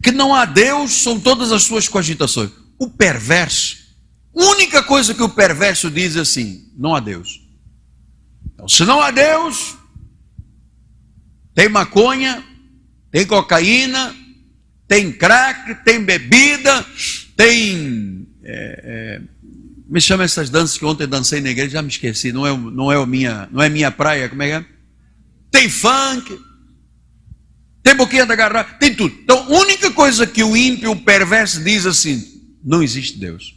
S1: Que não há Deus são todas as suas cogitações. O perverso, a única coisa que o perverso diz é assim, não há Deus. Então, se não há Deus, tem maconha, tem cocaína, tem crack, tem bebida, tem... me chama essas danças que ontem dancei na igreja, já me esqueci, não é minha praia, como é que é? Tem funk, tem boquinha da garrafa, tem tudo. Então, a única coisa que o ímpio, o perverso diz assim, não existe Deus.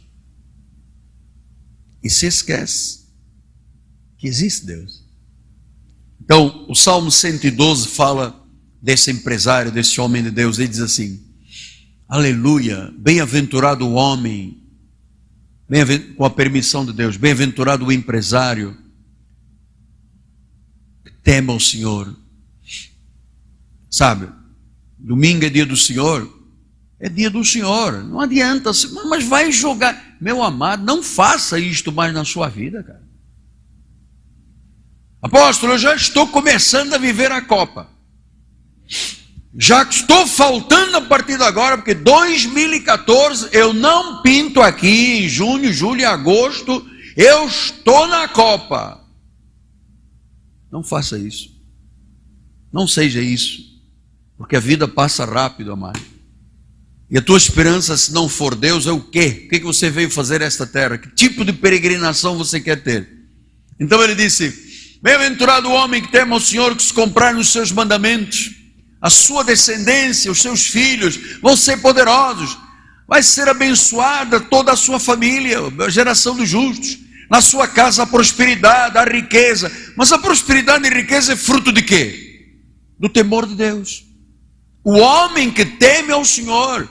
S1: E se esquece que existe Deus. Então, o Salmo 112 fala desse empresário, desse homem de Deus. Ele diz assim, aleluia, bem-aventurado o homem, com a permissão de Deus, bem-aventurado o empresário, que tema o Senhor. Sabe, domingo é dia do Senhor, é dia do Senhor, não adianta, mas vai jogar. Meu amado, não faça isto mais na sua vida, cara. Apóstolo, eu já estou começando a viver a Copa. Já estou faltando a partir de agora, porque 2014 eu não pinto aqui em junho, julho e agosto, eu estou na Copa. Não faça isso. Não seja isso. Porque a vida passa rápido, amado. E a tua esperança, se não for Deus, é o quê? O que você veio fazer nesta terra? Que tipo de peregrinação você quer ter? Então ele disse, bem-aventurado o homem que teme ao Senhor, que se comprar nos seus mandamentos, a sua descendência, os seus filhos vão ser poderosos, vai ser abençoada toda a sua família, a geração dos justos, na sua casa a prosperidade, a riqueza. Mas a prosperidade e a riqueza é fruto de quê? Do temor de Deus. O homem que teme ao Senhor,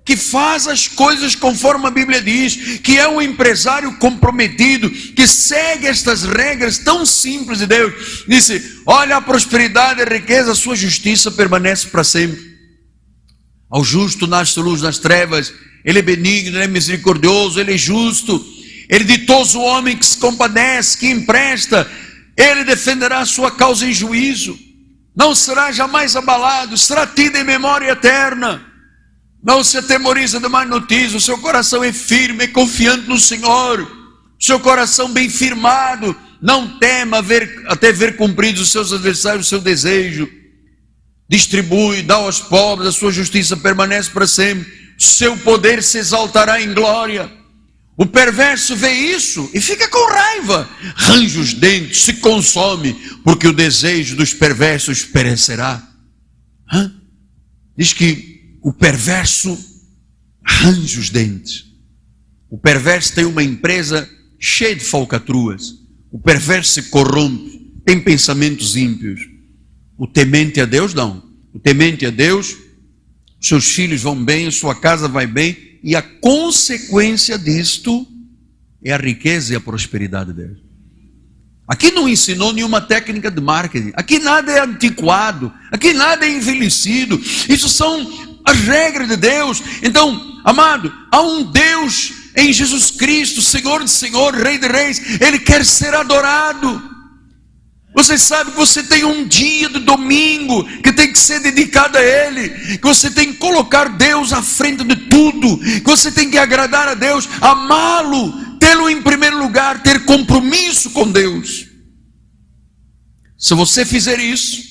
S1: que faz as coisas conforme a Bíblia diz, que é um empresário comprometido, que segue estas regras tão simples de Deus. Disse: olha a prosperidade e a riqueza, a sua justiça permanece para sempre. Ao justo nasce luz nas trevas, ele é benigno, ele é misericordioso, ele é justo, ele ditoso o homem que se compadece, que empresta, ele defenderá a sua causa em juízo, não será jamais abalado, será tido em memória eterna. Não se atemoriza de má notícia, o seu coração é firme, é confiante no Senhor, o seu coração bem firmado, não tema até ver cumpridos os seus adversários o seu desejo. Distribui, dá aos pobres, a sua justiça permanece para sempre, o seu poder se exaltará em glória. O perverso vê isso e fica com raiva, range os dentes, se consome, porque o desejo dos perversos perecerá. Diz que o perverso range os dentes. O perverso tem uma empresa cheia de falcatruas. O perverso se corrompe, tem pensamentos ímpios. O temente a Deus não. O temente a Deus, seus filhos vão bem, a sua casa vai bem, e a consequência disto é a riqueza e a prosperidade de Deus. Aqui não ensinou nenhuma técnica de marketing. Aqui nada é antiquado. Aqui nada é envelhecido. Isso são as regras de Deus. Então, amado, há um Deus em Jesus Cristo, Senhor de Senhor, Rei de Reis. Ele quer ser adorado. Você sabe que você tem um dia de domingo que tem que ser dedicado a Ele, que você tem que colocar Deus à frente de tudo, que você tem que agradar a Deus, amá-lo, tê-lo em primeiro lugar, ter compromisso com Deus. Se você fizer isso,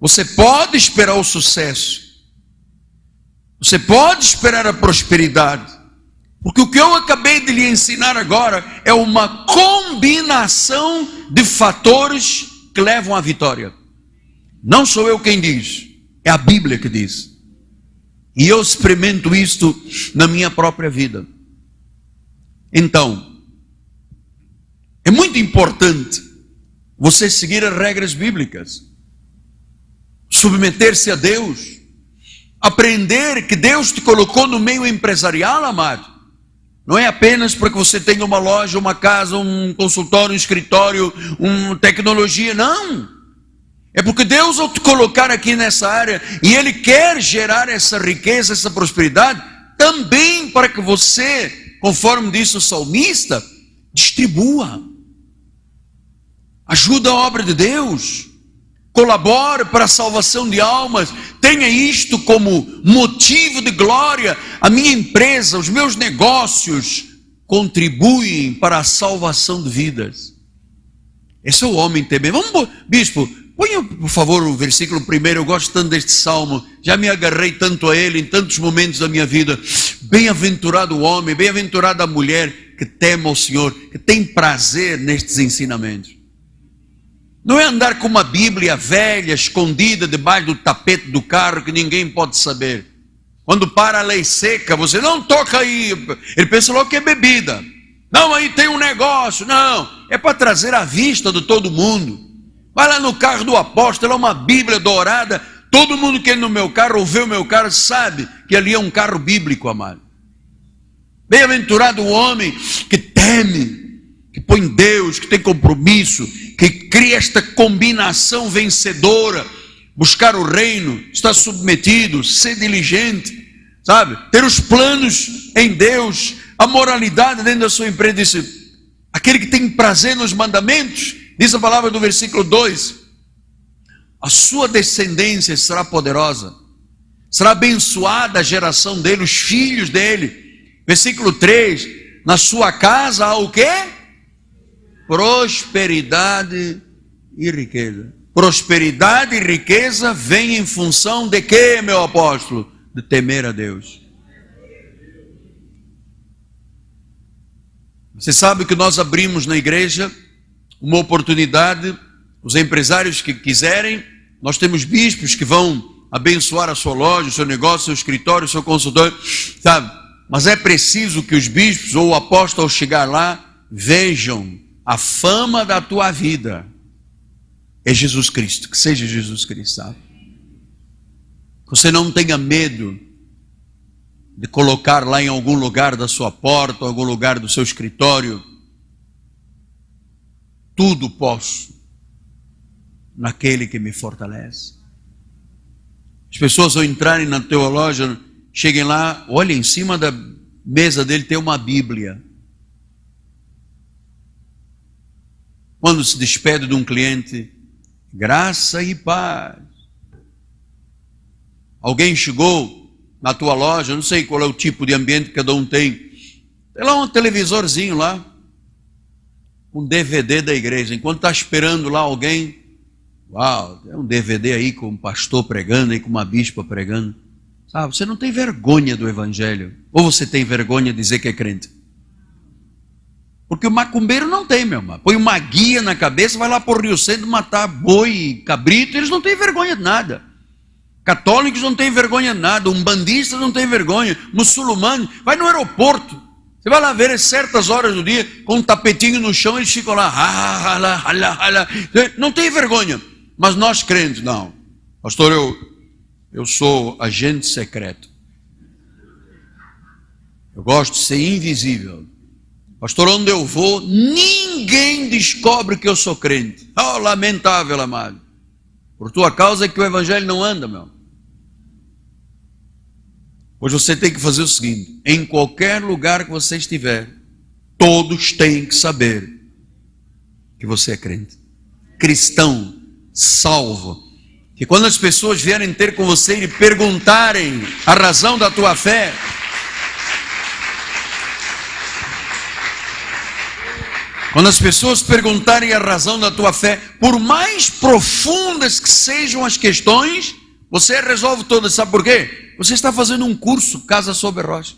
S1: você pode esperar o sucesso, você pode esperar a prosperidade, porque o que eu acabei de lhe ensinar agora é uma combinação de fatores que levam à vitória. Não sou eu quem diz, é a Bíblia que diz. E eu experimento isto na minha própria vida. Então, é muito importante você seguir as regras bíblicas, submeter-se a Deus, aprender que Deus te colocou no meio empresarial, amado. Não é apenas para que você tenha uma loja, uma casa, um consultório, um escritório, uma tecnologia, não. É porque Deus, ao te colocar aqui nessa área, e Ele quer gerar essa riqueza, essa prosperidade, também para que você, conforme disse o salmista, distribua. Ajuda a obra de Deus. Colabore para a salvação de almas, tenha isto como motivo de glória. A minha empresa, os meus negócios contribuem para a salvação de vidas. Esse é o homem temer. Vamos, bispo, ponha por favor o versículo 1, eu gosto tanto deste salmo, já me agarrei tanto a ele em tantos momentos da minha vida. Bem-aventurado o homem, bem-aventurada a mulher que teme ao Senhor, que tem prazer nestes ensinamentos. Não é andar com uma Bíblia velha, escondida debaixo do tapete do carro, que ninguém pode saber. Quando para a lei seca, você não toca aí. Ele pensa logo que é bebida. Não, aí tem um negócio. Não, é para trazer à vista de todo mundo. Vai lá no carro do apóstolo, é uma Bíblia dourada. Todo mundo que é no meu carro, ou vê o meu carro, sabe que ali é um carro bíblico, amado. Bem-aventurado o homem que teme, que põe Deus, que tem compromisso, que cria esta combinação vencedora, buscar o reino, estar submetido, ser diligente, sabe? Ter os planos em Deus, a moralidade dentro da sua empresa. Disse, aquele que tem prazer nos mandamentos, diz a palavra do versículo 2, a sua descendência será poderosa, será abençoada a geração dele, os filhos dele. Versículo 3, na sua casa há o quê? Prosperidade e riqueza. Prosperidade e riqueza vem em função de quê, meu apóstolo? De temer a Deus. Você sabe que nós abrimos na igreja uma oportunidade, os empresários que quiserem, nós temos bispos que vão abençoar a sua loja, o seu negócio, o seu escritório, o seu consultório, sabe? Mas é preciso que os bispos ou o apóstolo, ao chegar lá, vejam a fama da tua vida é Jesus Cristo, que seja Jesus Cristo, sabe? Você não tenha medo de colocar lá em algum lugar da sua porta, ou algum lugar do seu escritório: tudo posso naquele que me fortalece. As pessoas vão entrarem na tua loja, cheguem lá, olha, em cima da mesa dele tem uma Bíblia. Quando se despede de um cliente: graça e paz. Alguém chegou na tua loja, não sei qual é o tipo de ambiente que cada um tem. Tem lá um televisorzinho lá, um DVD da igreja. Enquanto está esperando lá alguém, uau, tem um DVD aí com um pastor pregando, aí com uma bispa pregando. Sabe, você não tem vergonha do evangelho. Ou você tem vergonha de dizer que é crente? Porque o macumbeiro não tem, meu irmão. Põe uma guia na cabeça, vai lá por Rio Centro matar boi e cabrito, eles não têm vergonha de nada. Católicos não têm vergonha de nada, umbandistas não têm vergonha, muçulmanos. Vai no aeroporto, você vai lá ver certas horas do dia, com um tapetinho no chão, eles ficam lá, não tem vergonha. Mas nós crentes, não. Pastor, eu sou agente secreto. Eu gosto de ser invisível. Pastor, onde eu vou, ninguém descobre que eu sou crente. Oh, lamentável, amado. Por tua causa é que o evangelho não anda, meu. Pois você tem que fazer o seguinte: em qualquer lugar que você estiver, todos têm que saber que você é crente, cristão, salvo. Que quando as pessoas vierem ter com você e perguntarem a razão da tua fé, quando as pessoas perguntarem a razão da tua fé, por mais profundas que sejam as questões, você resolve todas. Sabe por quê? Você está fazendo um curso, Casa sobre Rocha.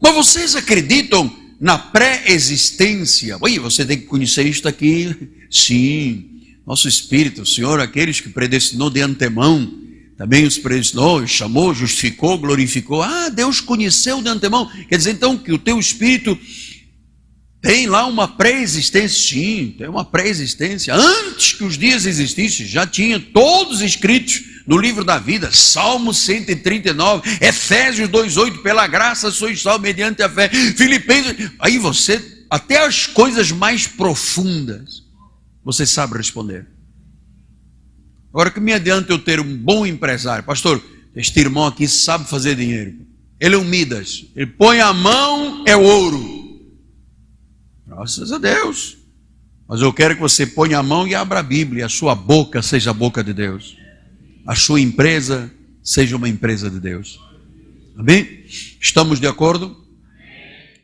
S1: Mas vocês acreditam na pré-existência? Oi, você tem que conhecer isto aqui. Sim, nosso Espírito, o Senhor, aqueles que predestinou de antemão, também os predestinou, chamou, justificou, glorificou. Ah, Deus conheceu de antemão. Quer dizer então que o teu Espírito tem lá uma pré-existência? Sim, tem uma pré-existência. Antes que os dias existissem, já tinha todos escritos no livro da vida. Salmo 139, Efésios 2:8, pela graça sois salvos mediante a fé. Filipenses, aí você, até as coisas mais profundas, você sabe responder. Agora, que me adianta eu ter um bom empresário? Pastor, este irmão aqui sabe fazer dinheiro. Ele é um Midas, ele põe a mão, é ouro. Graças a Deus. Mas eu quero que você ponha a mão e abra a Bíblia, a sua boca seja a boca de Deus, a sua empresa seja uma empresa de Deus. Amém? Estamos de acordo?